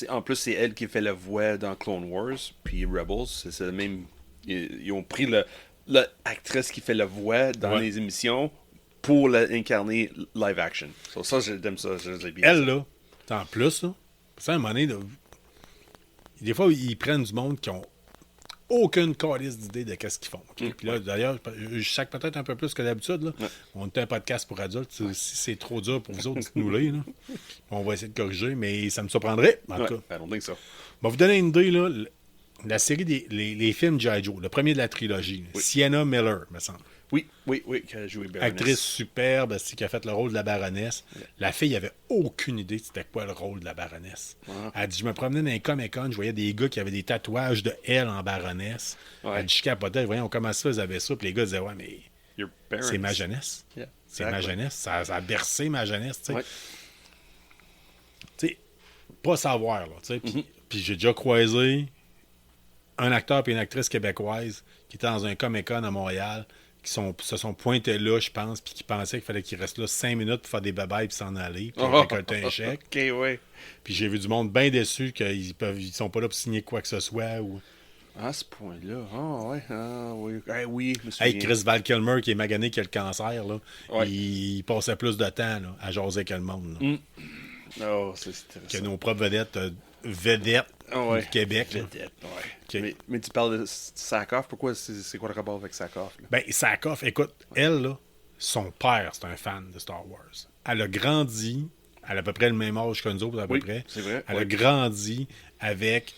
En plus, c'est elle qui fait la voix dans Clone Wars, puis Rebels. C'est le même. Ils ont pris l'actrice qui fait la voix dans Ouais. les émissions pour l'incarner live action. So, ça, j'aime ça. Je l'ai bien. Elle, là, en plus, là, ça, à un moment donné, là, des fois, ils prennent du monde qui ont aucune calice d'idée de qu'est-ce qu'ils font. OK? Puis là, d'ailleurs, je sac peut-être un peu plus que d'habitude. Là. Ouais. On est un podcast pour adultes. Si c'est trop dur pour vous autres, dites-nous-le. Là. On va essayer de corriger, mais ça me surprendrait. En tout cas, I don't think so. je vais vous donner une idée. Là, la série les films G.I. Joe, le premier de la trilogie, Oui. Sienna Miller, me semble. Oui, qui a joué Baroness. Actrice superbe, qui a fait le rôle de la baronesse. La fille avait aucune idée de c'était quoi le rôle de la baronesse. Elle dit, je me promenais dans un Comic-Con, je voyais des gars qui avaient des tatouages de elle en baronesse. Ouais. Elle dit, je capotais, voyons comment ça, ils avaient ça. Puis les gars disaient, ouais, mais Your Baroness. c'est ma jeunesse. Yeah, C'est ma exactly. jeunesse. Ça a bercé ma jeunesse, tu sais. Ouais. Tu sais, pas savoir, là, tu sais. Mm-hmm. Puis j'ai déjà croisé un acteur et une actrice québécoise qui étaient dans un Comic-Con à Montréal, qui se sont pointés là, je pense, puis qui pensaient qu'il fallait qu'ils restent là 5 minutes pour faire des babayes puis s'en aller, puis récolter un chèque. Ok, ouais. Puis j'ai vu du monde bien déçu qu'ils sont pas là pour signer quoi que ce soit. Ou... À ce point-là. Ah, ouais. Ah, oui. Eh, oui, je me souviens. Hey, Chris Val Kilmer, qui est magané qui a le cancer, là, Ouais. il passait plus de temps là, à jaser que le monde. Là, Oh, c'est que intéressant. nos propres vedettes Ah, ouais. du Québec. Là. Vedette, ouais. Ok. Mais tu parles de Sackhoff. Pourquoi c'est quoi le rapport avec Sackhoff? Là? Ben, Sackhoff, écoute, elle, là, son père, c'est un fan de Star Wars. Elle a grandi, elle a à peu près le même âge que nous autres, à peu Oui, près. c'est vrai, Elle a oui. grandi avec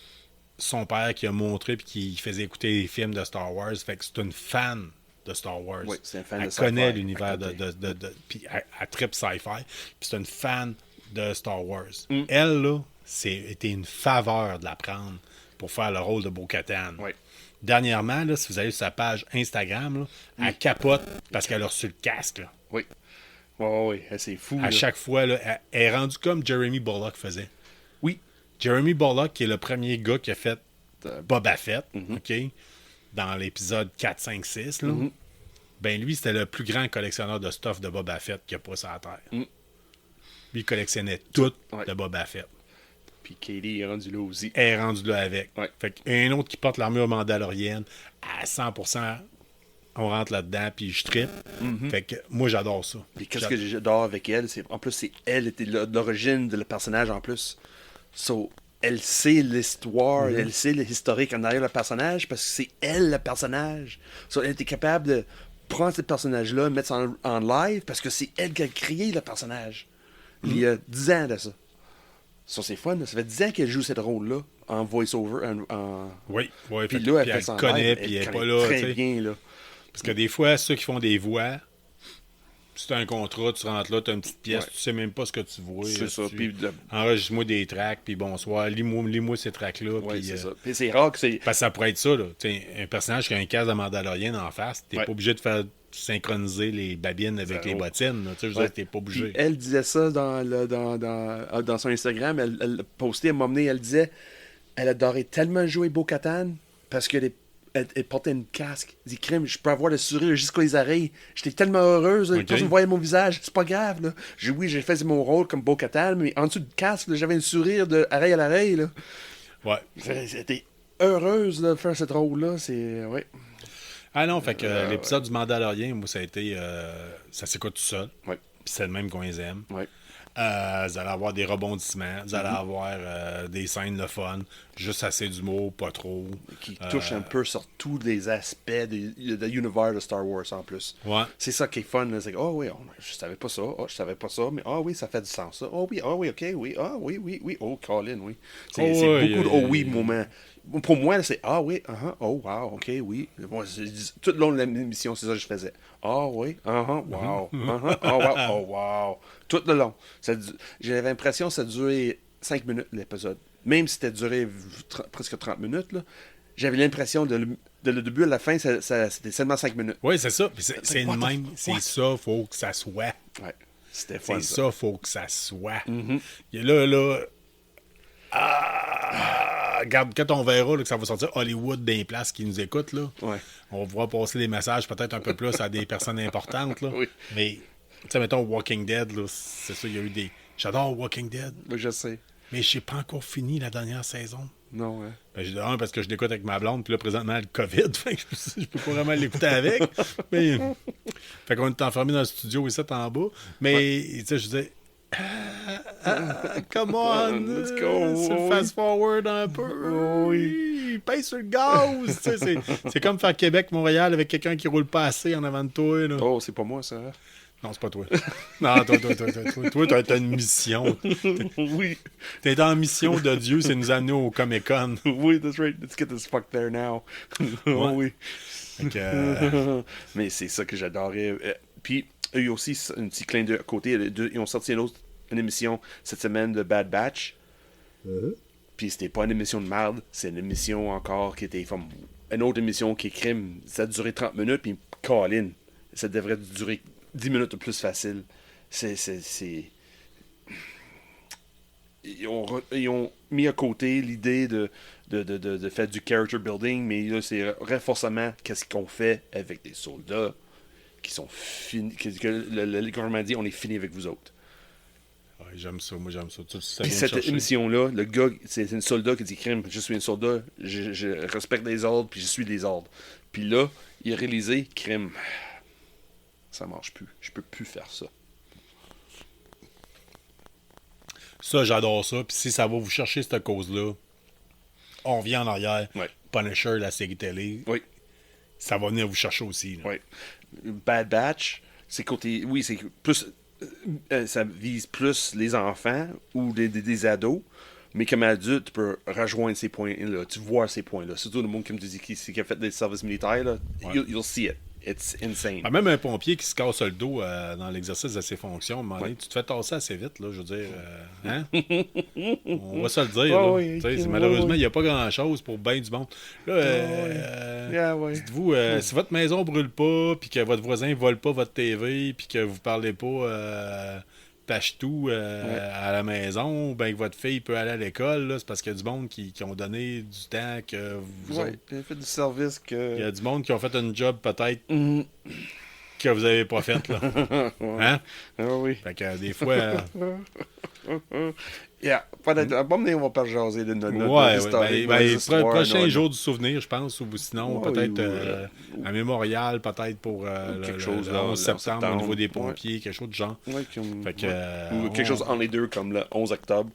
son père qui a montré puis qui faisait écouter les films de Star Wars. Fait que c'est une fan de Star Wars. Oui, c'est une fan elle de connaît sci-fi, l'univers à côté. puis elle tripe sci-fi. Puis c'est une fan de Star Wars. Mm. Elle, là, c'était une faveur de la prendre pour faire le rôle de Bo-Katan. Oui. Dernièrement, là, si vous allez sur sa page Instagram, là, elle capote parce qu'elle a reçu le casque. Là. Oui. Oui, c'est fou. À là. chaque fois, là, elle est rendue comme Jeremy Bullock faisait. Oui. Jeremy Bullock, qui est le premier gars qui a fait Boba Fett, Mm-hmm. OK, dans l'épisode 4, 5, 6, là, ben lui, c'était le plus grand collectionneur de stuff de Boba Fett qu'il n'y a pas sur la Terre. Mm. Lui, il collectionnait tout Ouais. de Boba Fett. Puis Katie est rendue là aussi. Elle est rendue là avec. Ouais. Fait qu'un autre qui porte l'armure mandalorienne, à 100%, on rentre là-dedans, puis je trippe. Fait que moi, j'adore ça. Puis qu'est-ce que j'adore avec elle, en plus, c'est elle était l'origine de le personnage en plus. So, elle sait l'histoire, elle sait l'historique en arrière le personnage parce que c'est elle le personnage. So, elle était capable de prendre ce personnage-là, mettre ça en live parce que c'est elle qui a créé le personnage. Il y a 10 ans de ça. So, c'est fun. Ça fait 10 ans qu'elle joue ce rôle-là en voice-over. Oui, oui. Puis fait- là, puis elle fait ça en connaît, live, puis elle n'est pas connaît là. tu très sais. bien, là. Parce que des fois, ceux qui font des voix, si tu as un contrat, tu rentres là, tu as une petite pièce, Ouais. tu sais même pas ce que tu vois. C'est ça, puis Enregistre-moi des tracks, puis bonsoir, lis-moi ces tracks-là. Ouais, puis, c'est ça. Puis c'est rare que c'est... Parce que ça pourrait être ça, là. T'sais, un personnage qui a un casque de Mandalorian en face, t'es Ouais. pas obligé de faire synchroniser les babines avec Zéro. les bottines. là. Tu sais, je veux Ouais. dire, t'es pas Puis obligé. elle disait ça dans son Instagram. Elle postait, elle m'a amené, elle disait elle adorait tellement jouer Bo-Katan parce qu'elle elle portait une casque. Elle dit, crème, je peux avoir le sourire jusqu'aux les oreilles. J'étais tellement heureuse. Ok. Personne ne voyait mon visage. C'est pas grave. Là. Oui, j'ai fait mon rôle comme Bo-Katan, mais en dessous du casque, là, j'avais un sourire de oreille à l'oreille. Là. Ouais. J'étais heureuse là, de faire ce rôle-là. C'est... Ouais. Ah non, fait que l'épisode du Mandalorian, moi, ça a été. Ça s'écoute tout seul. Ouais. Puis c'est le même qu'on les aime. Ouais. Vous allez avoir des rebondissements, vous allez avoir des scènes de fun, juste assez d'humour, pas trop. Qui touche un peu sur tous les aspects de l'univers de Star Wars en plus. Ouais. C'est ça qui est fun. là. C'est que, oh oui, je savais pas ça. Oh, je savais pas ça. Mais oui, ça fait du sens. Ça. Oh oui, ok, oui. Ah oui, oui, oui. Oh, Colin, oui. C'est Oh, beaucoup de oui, oh oui moments. Pour moi, c'est ah oui, oh wow, ok, oui. Moi, tout le long de l'émission, c'est ça que je faisais. Ah oui, wow, oh wow, oh wow. Tout le long. J'avais l'impression que ça durait 5 minutes l'épisode. Même si c'était duré presque 30 minutes, là, j'avais l'impression de le début à la fin, c'était seulement 5 minutes. Oui, c'est ça. Puis c'est What le the même. fuck? C'est What? ça, faut que ça soit. Ouais, c'était fun. C'est ça, faut que ça soit. Et là. Regarde, quand on verra là, que ça va sortir Hollywood des places qui nous écoutent, là, Ouais. on va passer des messages peut-être un peu plus à des personnes importantes. Là. Oui. Mais, tu sais, mettons Walking Dead, là, c'est ça, il y a eu des. J'adore Walking Dead, Je sais. mais je n'ai pas encore fini la dernière saison. Non, hein. Ben, j'ai parce que je l'écoute avec ma blonde, puis là, présentement, le COVID, fait que je peux pas vraiment l'écouter avec. Mais, fait qu'on est enfermés dans le studio ici en bas. Mais, tu sais, je disais, come on, Let's go. c'est le fast-forward un peu. Oui, paye sur le gaz. Tu sais, c'est comme faire Québec-Montréal avec quelqu'un qui roule pas assez en avant de toi. Là. Oh, c'est pas moi, ça. Non, c'est pas toi. Non, toi, t'as une mission. Oui. T'es en mission de Dieu, c'est nous amener au Comic-Con. Oui, that's right. Let's get this fuck there now. Oh, oui. Fait que, Mais c'est ça que j'adorais. Puis, eux aussi, un petit clin d'œil à côté. Ils ont sorti une émission cette semaine de Bad Batch. Puis c'était pas une émission de merde, c'est une émission encore qui était comme une autre émission qui est crime. Ça a duré 30 minutes, puis Colin, ça devrait durer 10 minutes de plus facile. C'est... Ils ont mis à côté l'idée de faire du character building, mais là, c'est renforcement qu'est-ce qu'on fait avec des soldats qui sont finis. Que le gouvernement dit on est fini avec vous autres. ouais, j'aime ça, moi j'aime ça. Tu sais, Puis viens cette chercher. émission-là, le gars, c'est un soldat qui dit crime, je suis un soldat, je respecte les ordres, puis je suis les ordres. Puis là, il a réalisé crime. Ça marche plus. Je peux plus faire ça. Ça, j'adore ça. Puis si ça va vous chercher cette cause-là, on revient en arrière. Ouais. Punisher, la série télé, Oui, ça va venir vous chercher aussi. Là. oui. Bad Batch, c'est côté. Oui, c'est plus. Ça vise plus les enfants ou des ados. Mais comme adulte, tu peux rejoindre ces points-là. Tu vois ces points-là. Surtout le monde comme tu dis qui a fait des services militaires, là, Ouais. you'll see it. It's insane. Ah, même un pompier qui se casse le dos dans l'exercice de ses fonctions, à un moment donné, tu te fais tasser assez vite, là, je veux dire. Hein? On va se le dire. Là. oui, Tu sais, oui, malheureusement, oui. il n'y a pas grand-chose pour bien du monde. Là, Yeah, ouais. dites-vous, si votre maison brûle pas, puis que votre voisin ne vole pas votre TV, puis que vous parlez pas tout à la maison, ben que votre fille peut aller à l'école, là, c'est parce qu'il y a du monde qui ont donné du temps que vous Ouais, autres. il a fait du service que. Il y a du monde qui ont fait un job peut-être Mm. que vous avez pas fait. Là. Hein? Ah oui. Fait que des fois. Yeah. Peut-être. À un moment donné, on va pas jaser de notre Ouais, historique, ben, nos histoires, prochain nos- jour du souvenir, je pense, ou sinon Ouais, peut-être ou, un mémorial, peut-être pour quelque chose, le là, 11 en septembre au niveau des septembre. pompiers, quelque chose de genre. Ouais, Fait que, ou quelque chose entre les deux, comme le 11 octobre.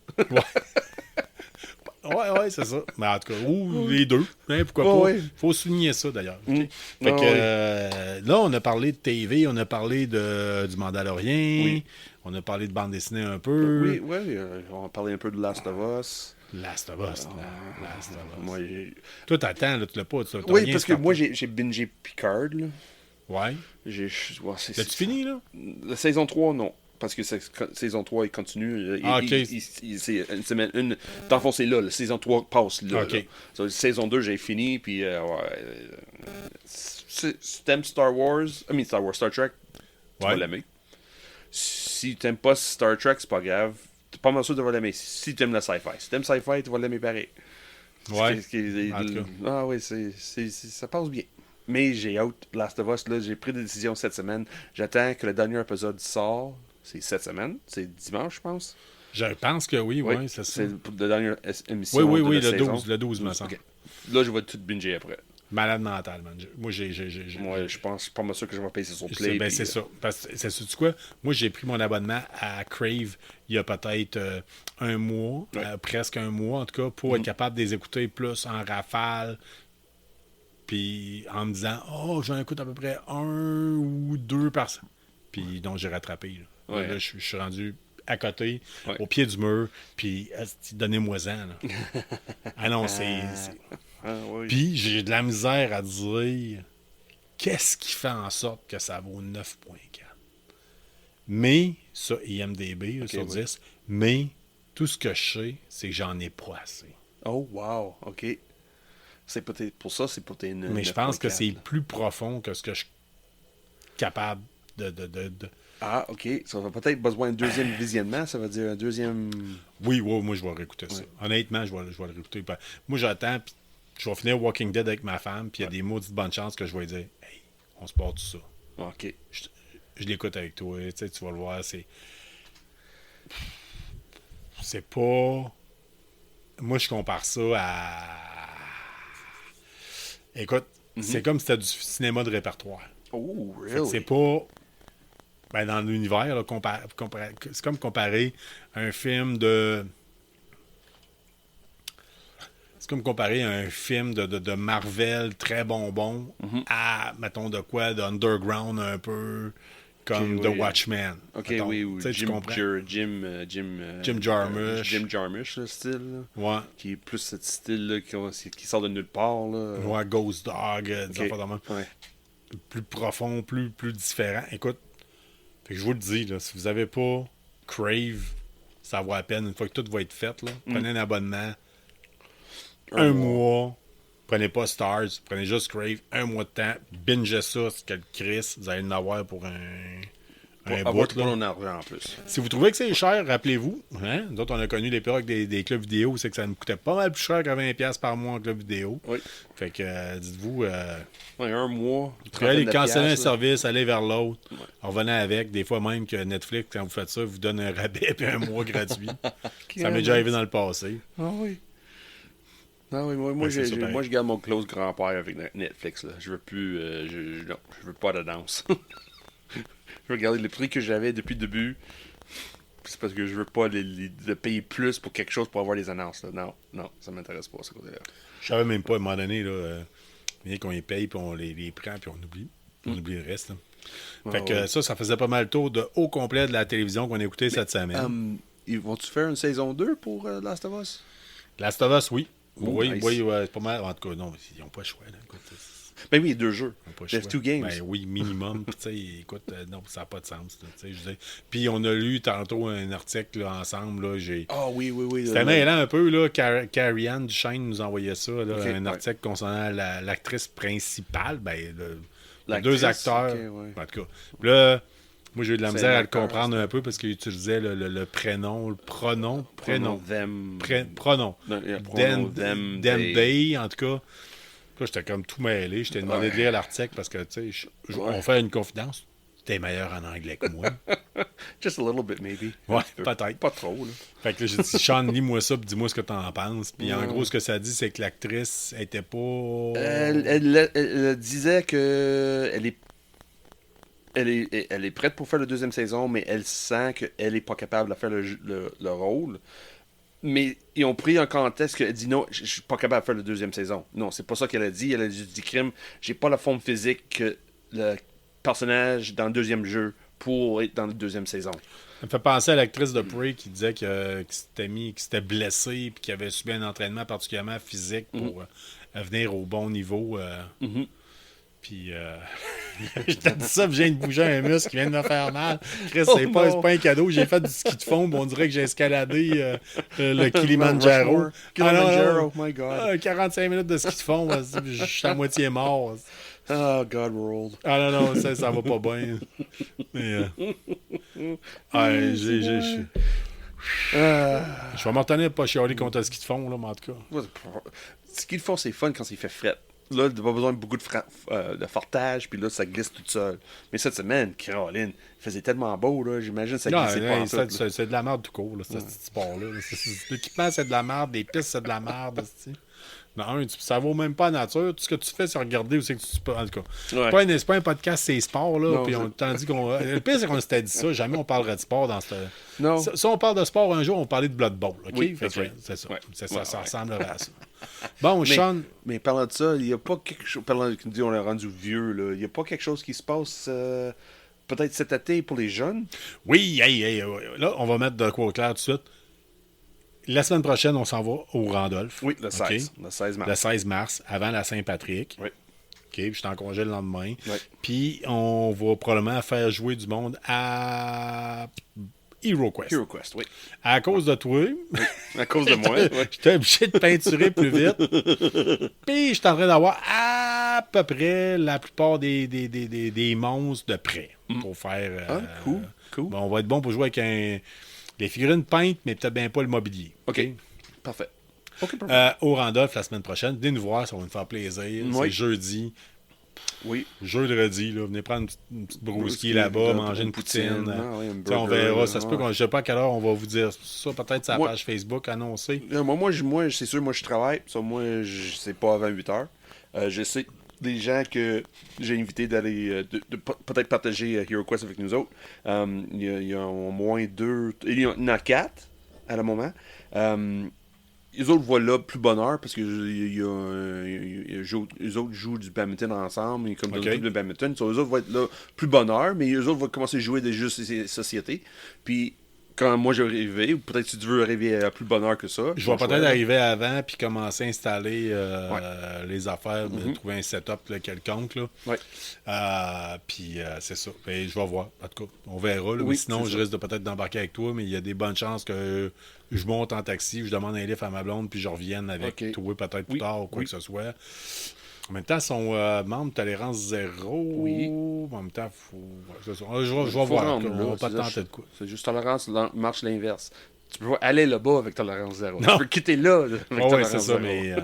Ouais, c'est ça. Mais en tout cas, ou les deux. Hein, pourquoi pas? Ouais. Faut souligner ça d'ailleurs. ok? Mm. Fait que Ouais. là, on a parlé de TV, on a parlé du Mandalorien, Oui. on a parlé de bande dessinée un peu. Oui, oui, on va parler un peu de Last of Us. Last of Us. Last of Us. Moi, Toi, t'attends, là, tu l'as pas. T'as oui, rien parce que starté. moi, j'ai bingé Picard. Là. Ouais. C'est fini, là? La saison 3, non. Parce que saison 3, il continue. Ah, ok. C'est une semaine. Dans le fond, c'est là. La saison 3 passe là. Ok. Là. So, saison 2, j'ai fini. Puis, si t'aimes Star Wars, Star Trek, tu vas Ouais. l'aimer. Si t'aimes pas Star Trek, c'est pas grave. T'es pas mal sûr de l'aimer. Si t'aimes le sci-fi. Si t'aimes sci-fi, tu vas l'aimer pareil. Ouais. En tout cas. Ah oui, ça passe bien. Mais j'ai hâte, Last of Us, là, j'ai pris des décisions cette semaine. J'attends que le dernier épisode sort. C'est cette semaine. C'est dimanche, je pense. Je pense que oui, Oui, c'est ça. c'est la dernière émission. Oui, de oui, la le saison. 12, le 12, me semble. Ok. Là, je vais tout binger après. Malade mental, man. Moi, j'ai. Moi, je pense pas mal sûr que je vais payer sur Play. Ben, puis, c'est ça. Parce que, c'est quoi? Moi, j'ai pris mon abonnement à Crave il y a peut-être un mois, Ouais. presque un mois en tout cas, pour être capable de les écouter plus en rafale. Puis en me disant, oh, j'en écoute à peu près un ou deux par semaine. Puis donc, j'ai rattrapé. Là, Ouais. là je suis rendu à côté, Ouais. au pied du mur, puis donnez-moi-en. Là. Ah non, c'est... Ah, oui. Puis j'ai de la misère à dire qu'est-ce qui fait en sorte que ça vaut 9.4. Mais, ça, IMDB là, sur 10, mais tout ce que je sais, c'est que j'en ai pas assez. Oh, wow, OK. C'est peut-être pour ça, c'est pour tes Mais je pense que 9.4, c'est là. plus profond que ce que je suis capable de... Ah, OK. Ça va peut-être besoin d'un deuxième visionnement. Ça veut dire un deuxième... Oui, moi, je vais réécouter ça. Ouais. Honnêtement, je vais le réécouter. Moi, j'attends, puis je vais finir Walking Dead avec ma femme, puis il y a des maudites bonnes chances que je vais dire « Hey, on se part tout ça. OK. » Je l'écoute avec toi, tu sais, tu vas le voir, c'est pas... Moi, je compare ça à... Écoute, c'est comme si c'était du cinéma de répertoire. Oh, Fait que really? c'est pas... Ben, dans l'univers, là, c'est comme comparer un film de... C'est comme comparer un film de Marvel très bonbon à, mettons, de quoi, d'underground un peu, comme Ok, The oui. Watchmen. OK, mettons. oui. Tu sais, tu Jim, comprends? Jim Jarmusch. Jim Jarmusch, le style. Là, Ouais. qui est plus ce style-là qui sort de nulle part. Là. Ouais, Ghost Dog, des OK. affaires de même. Ouais. Plus profond, plus différent. Écoute, fait que je vous le dis, là, si vous n'avez pas Crave, ça vaut la peine. Une fois que tout va être fait, là, prenez un abonnement. Un mois. Prenez pas Stars, prenez juste Crave. Un mois de temps. Bingez ça, c'est quel Chris. Vous allez en avoir pour un Avoir bout. tout Là. mon argent en plus. Si vous trouvez que c'est cher, rappelez-vous. Hein? Nous autres, on a connu l'époque des clubs vidéo, c'est que ça nous coûtait pas mal plus cher que 20$ par mois en club vidéo. Oui. Fait que, dites-vous, Ouais, un mois. vous allez canceller un piastres, là. service, aller vers l'autre. Revenez avec. Des fois même que Netflix, quand vous faites ça, vous donne un rabais et un mois gratuit. Ça m'est déjà arrivé dans le passé. Ah oui. Non, oui, moi, c'est ça, pareil. moi, je garde mon close grand-père avec Netflix. Là. Je veux plus. Non, je veux pas de danse. Je veux regarder les prix que j'avais depuis le début. C'est parce que je veux pas de payer plus pour quelque chose pour avoir les annonces. Là. Non, ça m'intéresse pas, ce côté-là. Je savais même pas, à un moment donné, bien qu'on les paye, puis on les prend, puis on oublie. On oublie le reste. Là. Fait que ça faisait pas mal le tour de au complet de la télévision qu'on a écouté cette semaine. Ils vont-tu faire une saison 2 pour Last of Us? Last of Us, oui. Oh, nice. Oui, ouais, c'est pas mal. En tout cas, non, ils n'ont pas le choix. Là. Écoute, Ben oui, 2 jeux. ils n'ont pas le There's choix. 2 games. Ben oui, minimum. Puis, tu sais, écoute, non, ça n'a pas de sens. Là, tu sais, je veux dire. Puis, on a lu tantôt un article là, ensemble. Là, Ah oui. C'était mêlant un peu. Là, Carrie-Anne Duchesne nous envoyait ça. Là, Ok, un ouais. article concernant l'actrice principale. Ben, les L'actrice, deux acteurs. ok, ouais. En tout cas. Puis là, moi, j'ai eu de la C'est misère un à le acteur, comprendre un peu parce qu'il utilisait le prénom, le pronom. Them. Pronom. Non, yeah, pronom, them, they. They, en tout cas. Là, j'étais comme tout mêlé. Je t'ai demandé de lire l'article parce que, tu sais, on fait une confidence. T'es meilleur en anglais que moi. Just a little bit, maybe. Ouais, Un petit peu. peut-être. Pas trop, là. Fait que là, j'ai dit, Sean, lis-moi ça, puis dis-moi ce que t'en penses. Puis en gros, ce que ça dit, c'est que l'actrice était pas. Elle disait que elle est prête pour faire la deuxième saison, mais elle sent qu'elle n'est pas capable de faire le rôle. Mais ils ont pris un contexte qu'elle dit non, je suis pas capable de faire la deuxième saison. Non, c'est pas ça qu'elle a dit. Elle a dit crime, j'ai pas la forme physique que le personnage dans le deuxième jeu pour être dans la deuxième saison. Ça me fait penser à l'actrice de Prey qui disait qu'il s'était blessé puis qu'il avait subi un entraînement particulièrement physique pour venir au bon niveau. Puis, je t'ai dit ça, puis je viens de bouger un muscle qui vient de me faire mal. Chris, c'est pas un cadeau. J'ai fait du ski de fond, mais on dirait que j'ai escaladé le Kilimanjaro. Rushmore. Kilimanjaro, non. my God. 45 minutes de ski de fond, je suis à moitié mort. Oh, God, we're old. Ah non, ça va pas bien. Mais, je vais m'en retenir pas chialer contre le ski de fond, là, mais en tout cas. Ce qu'ils font, c'est fun quand il fait fret. Là, il n'y a pas besoin de beaucoup de fartage, puis là, ça glisse tout seul. Mais cette semaine, Caroline, il faisait tellement beau, là, j'imagine que ça glissait pas en tout. C'est de la merde tout court, là, ce sport-là. L'équipement, c'est de la merde, les pistes, c'est de la merde. Non, ça vaut même pas la nature. Tout ce que tu fais, c'est regarder où c'est que tu peux. En tout cas, c'est pas un podcast, c'est sport, là. Non, puis tandis qu'on. Le pire, c'est qu'on s'était dit ça. Jamais on parlerait de sport dans cette. Non. Si on parle de sport un jour, on parlait de Blood Bowl. OK? Oui, Fait que right. c'est ça. Ouais. Ça ressemblerait à ça. Bon, Sean. Mais parlant de ça, il n'y a pas quelque chose. Parlant on est rendu vieux, là. Il n'y a pas quelque chose qui se passe. peut-être cet été pour les jeunes. Oui, là, on va mettre de quoi au clair tout de suite. La semaine prochaine, on s'en va au Randolph. Oui, le 16. OK? Le 16 mars. Le 16 mars, avant la Saint-Patrick. Oui. OK, puis je suis en congé le lendemain. Oui. Puis on va probablement faire jouer du monde à HeroQuest. HeroQuest, oui. À cause de toi, À cause de moi. Oui. j'étais obligé de peinturer plus vite. Puis je suis en train d'avoir à peu près la plupart des monstres de près pour faire. Cool. Bon, on va être bon pour jouer avec les figurines peintes, mais peut-être bien pas le mobilier. OK. Parfait. OK, parfait. Au Randolph la semaine prochaine. Venez nous voir, ça va nous faire plaisir. Oui. C'est jeudi. Oui. Jeudi, là, venez prendre une petite brouski Brouski, là-bas, une manger une poutine. Ah oui, un T'sais, on burger, verra. Ça se peut ouais. qu'on, je sais pas à quelle heure on va vous dire ça, peut-être sur la Moi- page Facebook annoncée. Moi, c'est sûr, moi, je travaille. Ça, moi, c'est pas avant 8 heures. Je sais des gens que j'ai invités d'aller peut-être partager HeroQuest avec nous autres. Il y a au moins 2... Il y en a 4 à le moment. Les autres voient là plus bonheur parce que les autres jouent du badminton ensemble, et comme dans Ok. le club de badminton. So, eux autres vont être là plus bonheur, mais eux autres vont commencer à jouer des jeux de société. Puis quand moi je vais arriver, ou peut-être si tu veux arriver à plus bonheur que ça. Je vais ton peut-être choix, arriver avant puis commencer à installer les affaires, Mm-hmm. trouver un setup là, quelconque. Là. Ouais. Puis c'est ça. Et je vais voir. En tout cas, on verra. Là, Oui, mais sinon, c'est je ça. risque de peut-être d'embarquer avec toi, mais il y a des bonnes chances que je monte en taxi, je demande un livre à ma blonde, puis je revienne avec Ok. toi peut-être plus Oui, tard ou quoi oui. que ce soit. En même temps, son membre de tolérance 0. Oui. En même temps, c'est ça. Je vais Faut voir. rendre On là, va pas c'est ça, tenter de quoi. C'est juste tolérance marche l'inverse. Tu peux pas aller là-bas avec tolérance 0. Non. Tu peux quitter là avec Oui, tolérance c'est ça, 0. mais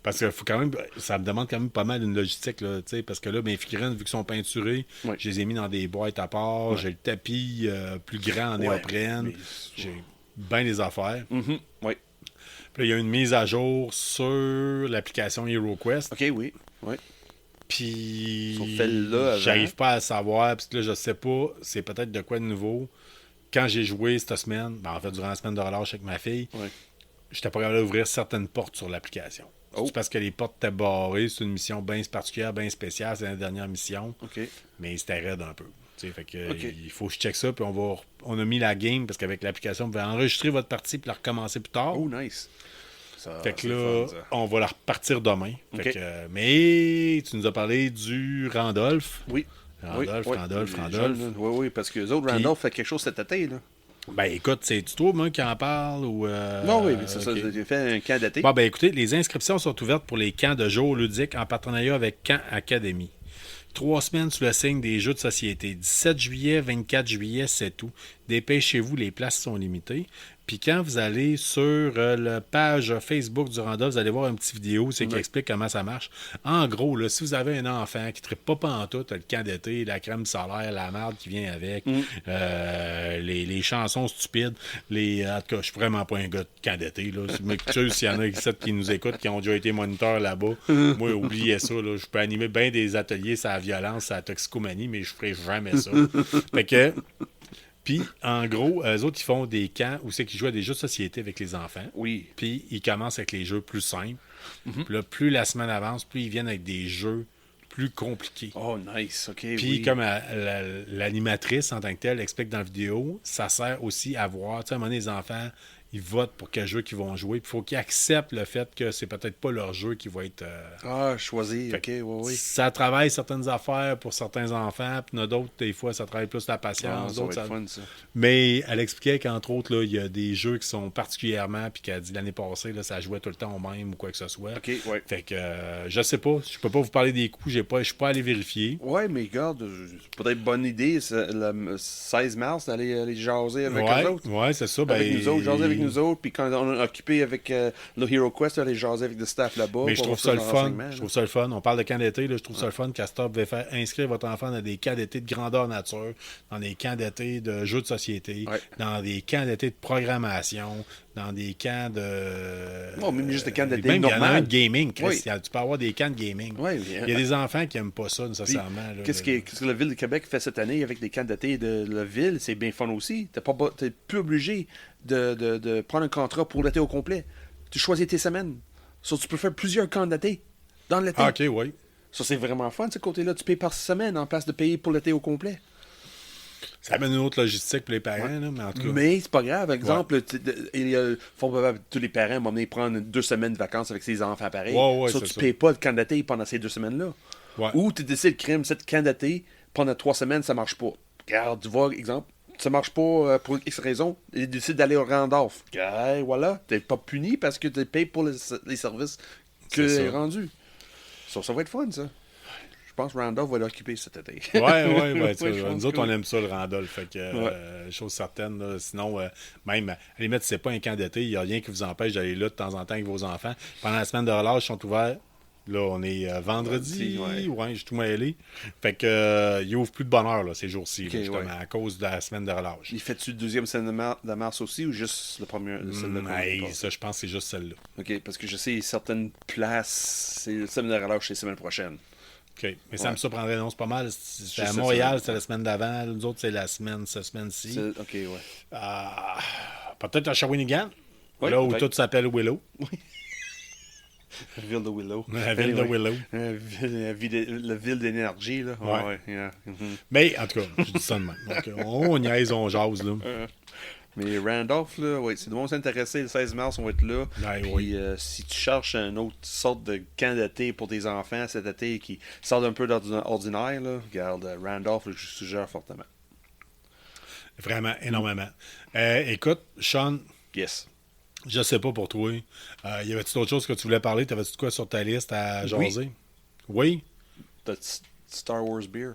parce que faut quand même, ça me demande quand même pas mal une logistique, là, tu sais, parce que là, mes figurines, vu qu'ils sont peinturés, Ouais. je les ai mis dans des boîtes à part, j'ai le tapis plus grand en néoprène, mais- j'ai bien des affaires. Mhm, oui. Puis là, il y a une mise à jour sur l'application HeroQuest, OK, oui. Oui. puis Ils sont faits là avant. j'arrive pas à savoir, parce que là, je sais pas, c'est peut-être de quoi de nouveau. Quand j'ai joué cette semaine, en fait, durant la semaine de relâche avec ma fille, Ouais. j'étais pas capable d'ouvrir certaines portes sur l'application. Oh. C'est parce que les portes étaient barrées. C'est une mission bien particulière, bien spéciale. C'est la dernière mission. OK. Mais c'était raide un peu. Tu sais, fait que, Ok. il faut que je check ça. Puis on a mis la game parce qu'avec l'application, vous pouvez enregistrer votre partie puis la recommencer plus tard. Oh, nice. Ça, fait que c'est là, fun, ça. on va la repartir demain. Ok. Fait que, mais tu nous as parlé du Randolph. Oui. Randolph, oui, Randolph, les Randolph. jeunes, oui, oui, parce que les autres, Puis- Randolph fait quelque chose cet été, là. Ben écoute, c'est-tu toi, moi, qui en parle ou. Non, oui, mais c'est ça. ok. J'ai fait un camp d'été. Bon, ben écoutez, les inscriptions sont ouvertes pour les camps de jour ludiques en partenariat avec Camp Academy. 3 semaines sous le signe des jeux de société. 17 juillet, 24 juillet, c'est tout. Dépêchez-vous, les places sont limitées. Puis quand vous allez sur la page Facebook du Randolph, vous allez voir une petite vidéo qui Oui. explique comment ça marche. En gros, là, si vous avez un enfant qui ne trippe pas pantoute, le camp d'été, la crème solaire, la merde qui vient avec, les chansons stupides, en tout cas, je suis vraiment pas un gars de camp d'été. Là. Je m'excuse s'il y en a ici qui nous écoutent, qui ont déjà été moniteurs là-bas. Moi, oubliez ça. Là. Je peux animer bien des ateliers sur la violence, sur la toxicomanie, mais je ferai jamais ça. Fait que... Puis, en gros, eux autres, ils font des camps où c'est qu'ils jouent à des jeux de société avec les enfants. Oui. Puis, ils commencent avec les jeux plus simples. Puis là, plus la semaine avance, plus ils viennent avec des jeux plus compliqués. Oh, nice. OK, Puis, oui. comme l'animatrice en tant que telle explique dans la vidéo, ça sert aussi à voir, tu sais, à un moment donné, les enfants, ils votent pour quel jeu qu'ils vont jouer. Puis, il faut qu'ils acceptent le fait que c'est peut-être pas leur jeu qui va être... Ah, choisi. OK, oui, oui. Ça travaille certaines affaires pour certains enfants, puis il y en a d'autres, des fois, ça travaille plus la Ah, patience. ça va d'autres, être fun, ça. Mais elle expliquait qu'entre autres, là, il y a des jeux qui sont particulièrement, puis qu'elle a dit l'année passée, là, ça jouait tout le temps au même ou quoi que ce soit. OK, ouais. Fait que je sais pas, je peux pas vous parler des coups, je suis pas allé vérifier. Ouais, mais regarde, c'est peut-être bonne idée, le 16 mars, d'aller aller jaser avec Ouais, eux autres. ouais, c'est ça. Avec ben, nous autres, jaser avec nous autres, puis quand on est occupé avec le HeroQuest, aller jaser avec le staff là-bas. Mais je pour trouve ça avoir le plus de fun. renseignements, Je trouve ça le fun. On parle de camp d'été. Là, je trouve ça le fun qu'Astor devait faire inscrire votre enfant dans des camps d'été de grandeur nature, dans des camps d'été de jeux de société, Ouais. dans des camps d'été de programmation, dans des camps de. Non, même juste des camps d'été même, il y en a normal. un de gaming, Chris. Oui. Tu peux avoir des camps de gaming. Ouais, Il y a des enfants qui n'aiment pas ça Puis, nécessairement. là, qu'est-ce que la Ville de Québec fait cette année avec des camps d'été de la ville? C'est bien fun aussi. T'es plus obligé de prendre un contrat pour l'été au complet. Tu choisis tes semaines. So, tu peux faire plusieurs camps d'été dans l'été. Ah, ok, oui. Ça, c'est vraiment fun, ce côté-là. Tu payes par semaine en place de payer pour l'été au complet. Ça amène une autre logistique pour les parents, là, mais en tout cas. Mais c'est pas grave. Par exemple, il faut tous les parents m'emmener prendre 2 semaines de vacances avec ses enfants pareil. Ouais, Ça, c'est tu ça. payes pas de candidaté pendant ces 2 semaines-là. Ouais. Ou tu décides de crime, cette candidaté pendant 3 semaines, ça marche pas. Regarde, tu vois, exemple, ça marche pas pour X raison, il décide d'aller au Randolph. Regarde, voilà, t'es pas puni parce que tu payes pour les services que C'est ça. est rendu. Ça va être fun, ça. Je pense que Randolph va l'occuper cet été. Ouais, Ouais, tu vois, je pense nous autres, que on oui. aime ça, le Randolph. Fait que, chose certaine, là, sinon, même, à la limite, si c'est pas un camp d'été, il n'y a rien qui vous empêche d'aller là de temps en temps avec vos enfants. Pendant la semaine de relâche, ils sont ouverts. Là, on est vendredi, Vendredi, je suis tout mêlé. Fait que, ils ouvrent plus de bonne heure, là, ces jours-ci, Ok, là, justement, ouais. à cause de la semaine de relâche. Il fait-tu le deuxième semaine de mars aussi ou juste le premier celle-là qu'on a Hey, passé? ça, je pense que c'est juste celle-là. Ok, parce que je sais certaines places, c'est le semaine de relâche, c'est la semaine prochaine. OK. Mais ça me surprendrait, non, c'est pas mal. C'était Juste à cette Montréal, semaine. c'était la semaine d'avant. Nous autres, c'est cette semaine-ci. Ok, ouais. Peut-être à Shawinigan, Oui, là où peut-être. tout s'appelle Willow. La ville de Willow. La ville de Willow. La ville d'énergie, là. Ouais. Yeah. Mhm. Mais, en tout cas, je dis ça de même. Donc, on niaise, on jase, là. Mais Randolph, là, ouais, si tout le monde s'intéressait, le 16 mars, on va être là. Ouais, Puis, oui. si tu cherches une autre sorte de camp d'été pour tes enfants cet été qui sort un peu d'ordinaire, là, regarde, Randolph, je suggère fortement. Vraiment, énormément. Écoute, Sean, Yes. je sais pas pour toi. Y avait-tu d'autres choses que tu voulais parler? T'avais-tu de quoi sur ta liste à jaser? Oui? The Star Wars beer.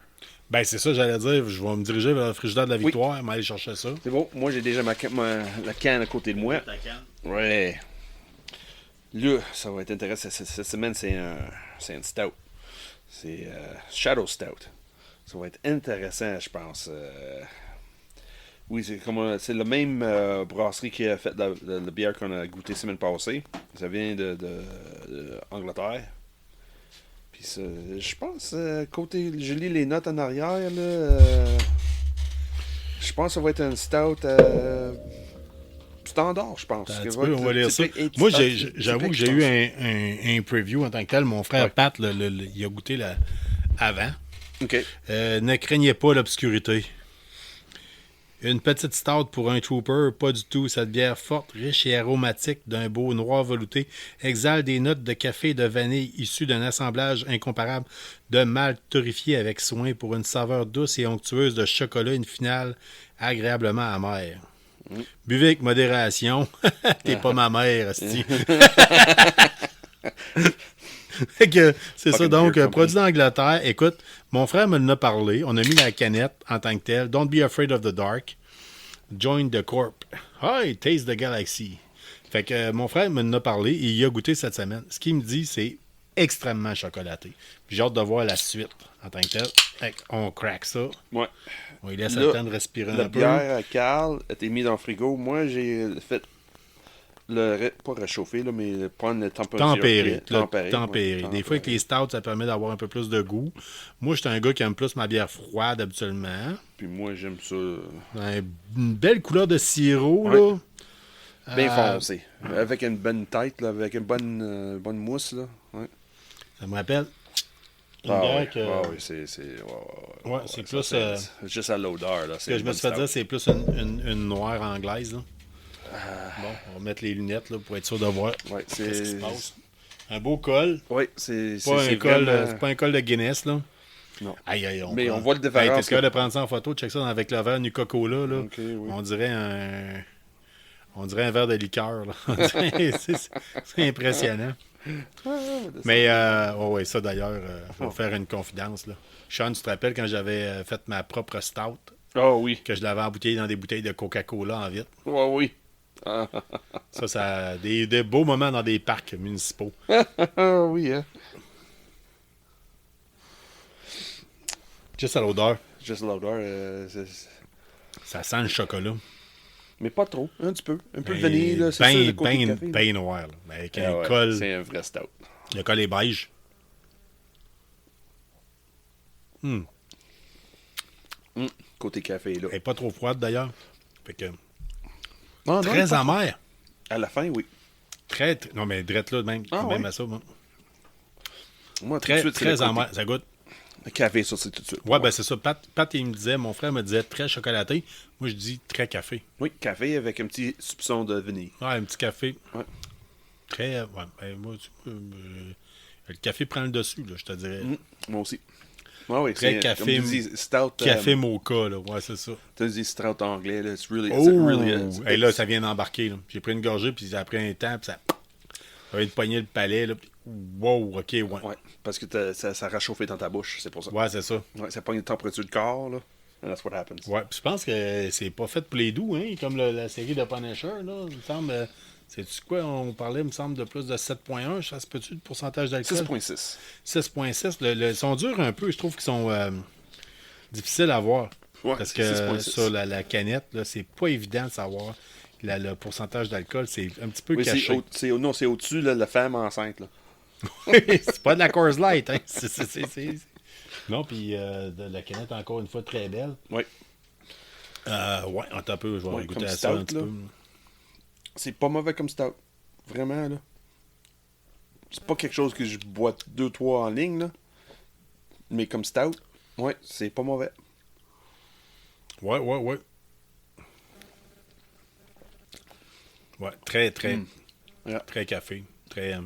Ben, c'est ça, j'allais dire. Je vais me diriger vers le frigidaire de la victoire, m'aller chercher ça. C'est bon, moi j'ai déjà la canne à côté de moi. Ouais. Là, ça va être intéressant. Cette semaine, c'est un stout. C'est Shadow Stout. Ça va être intéressant, je pense. Oui, c'est la même brasserie qui a fait la bière qu'on a goûté la semaine passée. Ça vient de Angleterre. Puis ça, je pense, côté, je lis les notes en arrière, là. Je pense que ça va être un stout standard, je pense. Un petit peu, on va lire ça. Typique Moi, stout, j'avoue que typique, j'ai je eu un preview en tant que tel. Mon frère Ouais. Pat, il a goûté avant. pense. OK. Ne craignez pas l'obscurité. Une petite stout pour un trooper, pas du tout. Cette bière forte, riche et aromatique d'un beau noir velouté exhale des notes de café et de vanille issues d'un assemblage incomparable de malt torréfié avec soin pour une saveur douce et onctueuse de chocolat, une finale agréablement amère. Buvez avec modération. T'es pas ma mère, hostie. Fait que c'est ça, Fucking donc, beer produit company. d'Angleterre. Écoute, mon frère me en a parlé. On a mis la canette en tant que telle. Don't be afraid of the dark. Join the corp. Hi, taste the galaxy. Fait que mon frère me en a parlé et il a goûté cette semaine. Ce qu'il me dit, c'est extrêmement chocolaté. Puis j'ai hâte de voir la suite en tant que telle. Fait on craque ça. Ouais. On lui laisse Là, le temps de respirer La un peu. bière à Carl a été mise dans le frigo. Moi, j'ai fait pas réchauffer, là, mais prendre le température. Tempéré. Tempéré. Des fois, avec les stouts, ça permet d'avoir un peu plus de goût. Moi, je suis un gars qui aime plus ma bière froide habituellement. Puis moi, j'aime ça Une belle couleur de sirop, Ouais. là. bien foncé. Avec une bonne tête, là, avec une bonne mousse. Là. Ouais. Ça me rappelle une Ah bière ouais, que, ah oui, c'est Ouais, c'est ça, plus, c'est juste à l'odeur. Là, ce que je me suis fait dire, c'est plus une noire anglaise. Là. Bon, on va mettre les lunettes là, pour être sûr de voir Ouais, ce qui se c'est passe. Un beau col. ouais, c'est Pas un col, vraiment- c'est pas un col de Guinness, là. Non. Aïe, Mais prend- on voit le Hey, différence. t'es capable de prendre ça en photo, check ça avec le verre du Coca-Cola, là. Ok, oui. On dirait un verre de liqueur, là. C'est impressionnant. Mais, ouais, ça d'ailleurs, je vais faire une confidence, là. Sean, tu te rappelles quand j'avais fait ma propre stout, Ah oui. que je l'avais embouteillée dans des bouteilles de Coca-Cola en vitre? Ouais, oui. Ah, Ça a des beaux moments dans des parcs municipaux. ah oui, hein. Juste à l'odeur, Juste l'odeur. ça sent le chocolat. Mais pas trop, un petit peu. Un peu de Ben, vanille, là, c'est ça, le côté ben, café, là. ben noir, là. Avec Ah un ouais, col. c'est un vrai stout. Le col est beige. Côté café, là. Elle n'est pas trop froide d'ailleurs. Fait que, Ah, non, très pas- amer. À la fin, oui. Non, mais drette là, même, Ah, même ouais. à ça. Moi. Moi, tout de Très, suite, c'est très le côté- amer. Ça goûte. Le café, ça, c'est tout de suite. Ouais, ben c'est ça. Pat, il me disait, mon frère me disait très chocolaté. Moi, je dis très café. Oui, café avec un petit soupçon de vanille. Ouais, un petit café. Ouais. Très. Ouais, ben, moi, le café prend le dessus, là, je te dirais. Moi aussi. Ouais, oui, Très c'est, café- comme tu dis, stout. Café mocha, là. Ouais, c'est ça. Tu dis stout anglais, là. It's really, Oh! it's Là, ça vient d'embarquer, là. J'ai pris une gorgée, puis après un temps, puis ça va te pogner le palais, là. Puis, wow, ok, ouais. Ouais, parce que ça a réchauffé dans ta bouche, c'est pour ça. Ouais, c'est ça. Ouais, ça pogne la température du corps, là. And that's what happens. Ouais, puis je pense que c'est pas fait pour les doux, hein, comme la série de Punisher, là. Il me semble. C'est-tu quoi? On parlait, il me semble, de plus de 7,1. Ça se peut-tu, le pourcentage d'alcool? 6,6. 6,6. Ils sont durs un peu. Je trouve qu'ils sont difficiles à voir. Ouais, Parce c'est que 6,6. sur la canette, là, c'est pas évident de savoir. Le pourcentage d'alcool, c'est un petit peu Oui, caché. non, c'est au-dessus, là, la femme enceinte, là. C'est pas de la Coors Light, hein? Non, puis de la canette, encore une fois, très belle. Oui. Ouais, attends un peu, je vais Ouais, goûter comme à ça un stout, petit là. peu. C'est pas mauvais comme stout. Vraiment, là. C'est pas quelque chose que je bois 2-3 en ligne, là. Mais comme stout, ouais, c'est pas mauvais. Ouais. Ouais, très Yeah. très café. Très.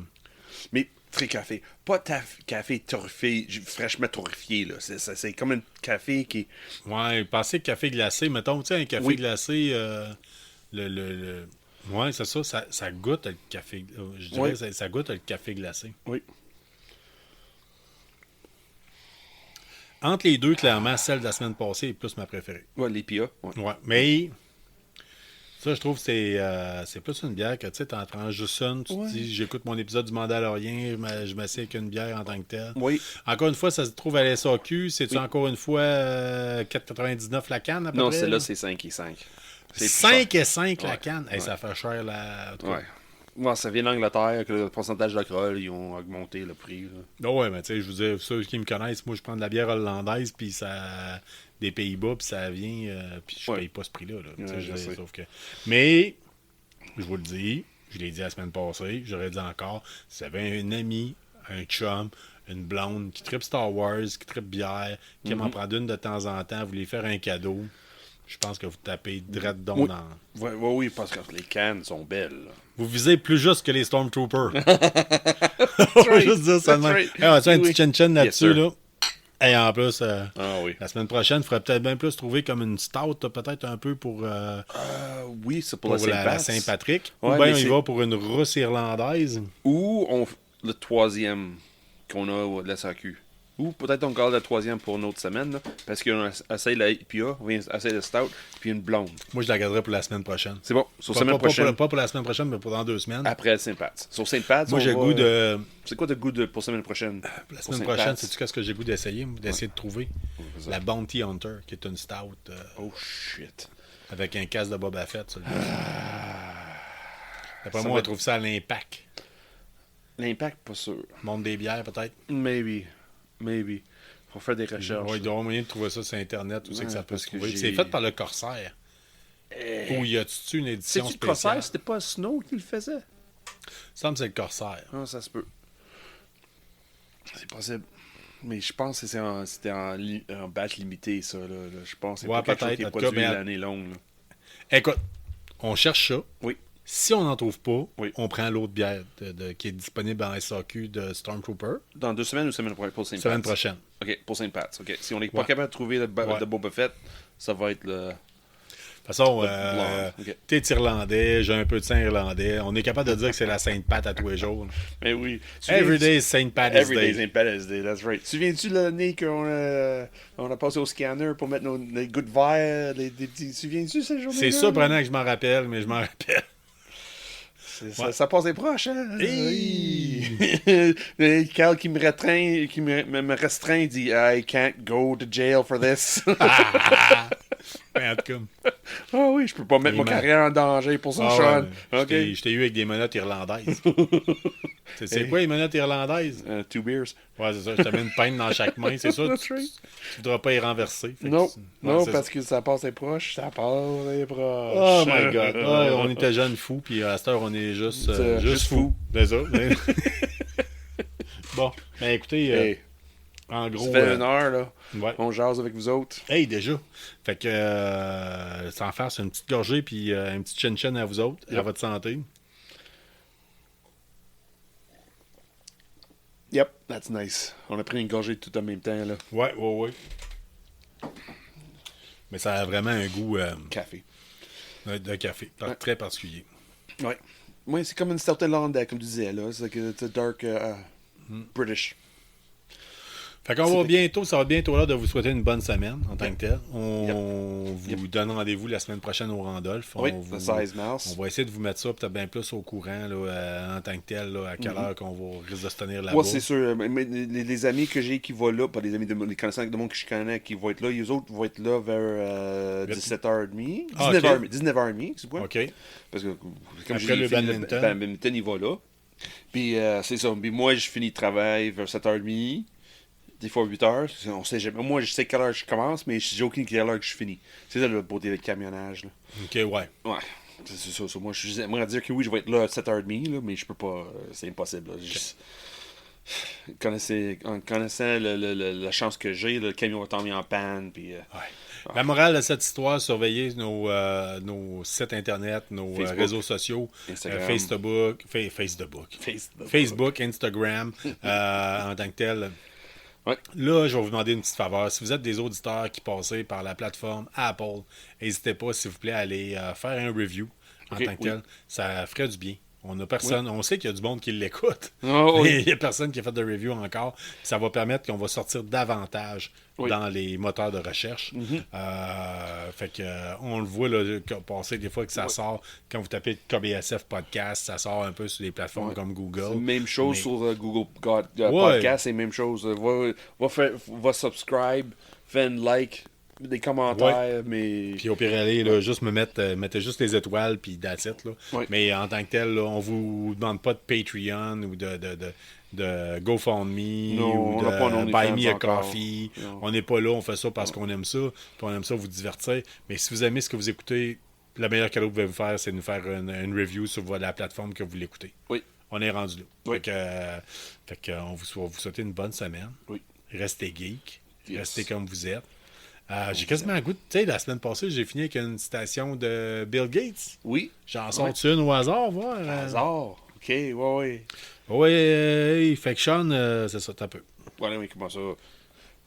Mais très café. Pas café torréfié, fraîchement torréfié, là. C'est comme un café qui... Ouais, passer café glacé, mettons, tu sais, un café Oui. glacé, ouais, c'est ça, ça goûte le café. Je dirais, Oui. ça goûte le café glacé. Oui. Entre les deux, clairement, celle de la semaine passée est plus ma préférée. Ouais, l'IPA. Ouais. Ouais, mais ça, je trouve que c'est plus une bière que, tu sais, t'en prends juste une, tu te Ouais. dis, j'écoute mon épisode du Mandalorien, je m'assieds avec une bière en tant que telle. Oui. Encore une fois, ça se trouve à la SAQ, c'est-tu Oui. encore une fois 4,99 la canne, à peu Non, près? celle-là, là? c'est 5 et 5. C'est plus 5 et 5 la Ouais. canne. Hey, Ouais. ça fait cher la. Ouais. Ouais, ça vient d'Angleterre, que le pourcentage d'alcool, ils ont augmenté le prix. Là. Ouais, mais tu sais, je vous dis, ceux qui me connaissent, moi je prends de la bière hollandaise, puis ça. Des Pays-Bas, puis ça vient. Puis je Ouais. paye pas ce prix-là. Là, tu sais, Ouais, je sais. sauf que. Mais, je vous le dis, je l'ai dit la semaine passée, j'aurais dit encore, si vous avez un ami, un chum, une blonde qui tripe Star Wars, qui tripe bière, qui aime en prendre une de temps en temps, vous voulez faire un cadeau, je pense que vous tapez direct Oui. dans. Oui, parce que les cannes sont belles. Là. Vous visez plus juste que les Stormtroopers. On va juste dire ça de même. right. Hey, on va faire un Oui. petit chin-chin là-dessus, Yes, sir. là. Et en plus, Ah oui. la semaine prochaine, il faudrait peut-être bien plus trouver comme une stout, là, peut-être un peu pour Oui, c'est pour, la la Saint-Patrick. Ouais, Ou bien mais on y c'est- va pour une rousse irlandaise. Ou le troisième qu'on a de la SAQ. Ou peut-être on garde le troisième pour une autre semaine. Là, parce qu'on essaye la IPA, on vient essayer le stout, puis une blonde. Moi, je la garderai pour la semaine prochaine. C'est bon. Sur Pas, semaine pas- pas prochaine. pas pour la semaine prochaine, mais pour dans 2 semaines. Après Saint-Pat. Sur Saint-Pat, Moi, j'ai le goût de. C'est quoi le goût pour semaine prochaine? La Pour semaine Saint-Pat? prochaine, sais-tu qu'est-ce que j'ai le goût d'essayer? D'essayer de trouver c'est ça. la Bounty Hunter, qui est une stout Oh shit. avec un casque de Boba Fett sur le dessus. D'après Ça moi, on va va trouver ça à l'Impact. L'impact, pas sûr. Monde des bières, peut-être. Maybe. Faut faire des recherches. Ouais, il doit y avoir moyen de trouver ça sur Internet. Où c'est que Ouais, ça peut parce se que trouver. j'ai- C'est fait par le Corsair. Ou y a-tu une édition C'est-tu le spéciale? Corsair? C'était pas Snow qui le faisait? Il me semble que c'est le Corsair. Ah, ça se peut. C'est possible. Mais je pense que c'était en batch limité, ça. Là. Je pense que c'est Ouais, pas quelque chose peut-être. qui est En tout produit cas, mais- l'année longue. Là. Écoute, on cherche ça. Oui. Si on n'en trouve pas, Oui. on prend l'autre bière qui est disponible en SAQ de Stormtrooper. Dans 2 semaines ou semaine prochaine pour Saint-Pat? Semaine prochaine. OK, pour Saint-Pat. OK. Si on n'est pas Ouais. capable de trouver le Ouais. de Boba Fett, ça va être le... De toute façon, blonde. Ok. t'es irlandais, j'ai un peu de sang irlandais. On est capable de dire que c'est la Sainte Pat à tous les jours. Mais oui. Every day is Saint Pat Every day Day. is Saint-Pat Day, that's right. Tu souviens-tu l'année qu'on on a passé au scanner pour mettre les gouttes verts? Tu souviens-tu cette journée-là? C'est surprenant que je m'en rappelle, mais je m'en rappelle. Ça passait proche, hein? Hey! Oui. Cal qui me restreint dit I can't go to jail for this. Ben, en tout cas. Ah oui, je peux pas mettre Et ma ma- carrière en danger pour ça, Ah Sean. ouais, OK. je t'ai eu avec des menottes irlandaises. C'est Hey. quoi les menottes irlandaises? 2 beers. Ouais, c'est ça. Je te mets une peine dans chaque main. C'est ça. That's Tu right. ne voudras pas y renverser. Fait que Non, c'est- non, ouais, c'est parce ça. que ça passe proche. Ça passe proche. Oh my God. Ouais, on était jeunes fous, puis à cette heure, on est juste, C'est juste juste fous. C'est ça. Bon, ben écoutez, Hey, En gros. Ça fait 1 heure, là. Ouais. On jase avec vous autres. Hey, déjà. Fait que, sans faire, c'est une petite gorgée, puis un petit chin-chin à vous autres, à Yep. votre santé. Yep, that's nice. On a pris une gorgée tout en même temps, là. Ouais. Mais ça a vraiment un goût Café. de café, Ouais. très particulier. Ouais. Oui, c'est comme une Stout Irlandais, comme tu disais, là. C'est que c'est dark British. Fait qu'on va bientôt, ça va bientôt là de vous souhaiter une bonne semaine en tant que tel. On Yep. vous donne rendez-vous la semaine prochaine au Randolph. Oui, On le 16 mars. On va essayer de vous mettre ça peut-être bien plus au courant là, en tant que tel, là, à quelle heure qu'on va risque de se tenir là-bas. Moi, c'est sûr. Mais les amis que j'ai qui vont là, pas les amis les connaissants de monde que je connais qui vont être là, les autres vont être là vers 17h30. Ah, 19h30, ok. 19h30, c'est quoi? OK. Parce que, comme Après j'ai le fini badminton. badminton, il va là. Puis, c'est ça. Puis, moi, je finis le travail vers 7h30. Des fois 8h. On sait jamais. Moi, je sais quelle heure je commence, mais j'ai aucune quelle heure que je finis. C'est ça le beauté du camionnage. Là. OK, ouais. Ouais. C'est ça. Moi, j'aimerais dire que oui, je vais être là à 7h30, là, mais je peux pas. C'est impossible. Là. En connaissant la chance que j'ai, le camion va tomber en panne. Puis, Ouais. La morale de cette histoire, surveillez nos sites internet, nos Facebook, réseaux sociaux, Instagram. Facebook, Instagram, en tant que tel. Ouais. Là, je vais vous demander une petite faveur. Si vous êtes des auditeurs qui passez par la plateforme Apple, n'hésitez pas, s'il vous plaît, à aller faire un review en Ok, tant que oui. tel. Ça ferait du bien. On a personne. On sait qu'il y a du monde qui l'écoute. Oh, oui. Mais il n'y a personne qui a fait de review encore. Ça va permettre qu'on va sortir davantage Oui. dans les moteurs de recherche. Fait que on le voit là, passer des fois que ça sort. Quand vous tapez KBSF Podcast, ça sort un peu sur des plateformes Ouais. comme C'est Google. la même chose Mais- sur Google Ouais. Podcast, c'est la même chose. Va subscribe, fais un like, des commentaires, mais. Puis au pire, allez, là, juste mettez juste les étoiles, puis that's it, là. Oui. Mais en tant que tel, là, on vous demande pas de Patreon ou de GoFundMe Non, ou on n'a pas un de OnlyFans Buy Me a encore. Coffee. Non. On n'est pas là, on fait ça parce qu'on aime ça, puis on aime ça vous divertir. Mais si vous aimez ce que vous écoutez, le meilleur cadeau que vous pouvez vous faire, c'est de nous faire une review sur la plateforme que vous l'écoutez. Oui. On est rendu là. Oui. Fait que, on vous souhaite une bonne semaine. Oui. Restez geek. Yes. Restez comme vous êtes. J'ai quasiment un goût. Tu sais, la semaine passée, j'ai fini avec une citation de Bill Gates. Oui. J'en sors une au hasard, voir. Hasard. Ok, ouais. Oui, fait que Sean, c'est ça, t'as peu. Voilà, mais comment ça?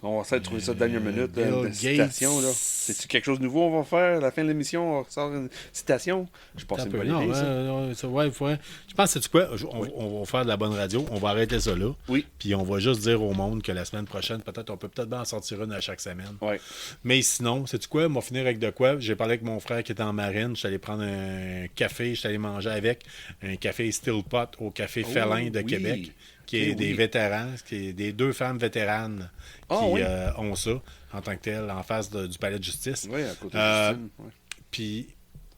On va essayer de trouver ça de dernière minute, Bill une Gates. citation, là. C'est-tu quelque chose de nouveau on va faire à la fin de l'émission? On sort une citation? Je pense que c'est une bonne Non, idée, ça. je pense que c'est quoi? On va faire de la bonne radio. On va arrêter ça là. Oui. Puis on va juste dire au monde que la semaine prochaine, on peut peut-être bien en sortir une à chaque semaine. Ouais. Mais sinon, sais-tu quoi? On va finir avec de quoi? J'ai parlé avec mon frère qui était en marine. Je suis allé prendre un café. Je suis allé manger avec un café Still Pot au Café Félin de oui. Québec, qui est Ok, des oui. vétérans, qui est des 2 femmes vétéranes Ah, qui oui. ont ça en tant que tel en face du palais de justice. Oui, à côté de Justine. Ouais. Puis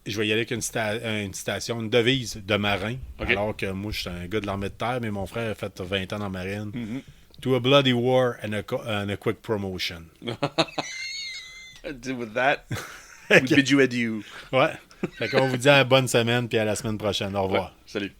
je vais y aller avec une citation, une devise de marin. Ok. Alors que moi, je suis un gars de l'armée de terre, mais mon frère a fait 20 ans dans la marine. Mm-hmm. To a bloody war and a quick promotion. With that, we bid you adieu. Ouais. Fait qu'on vous dit à la bonne semaine puis à la semaine prochaine. Au revoir. Salut.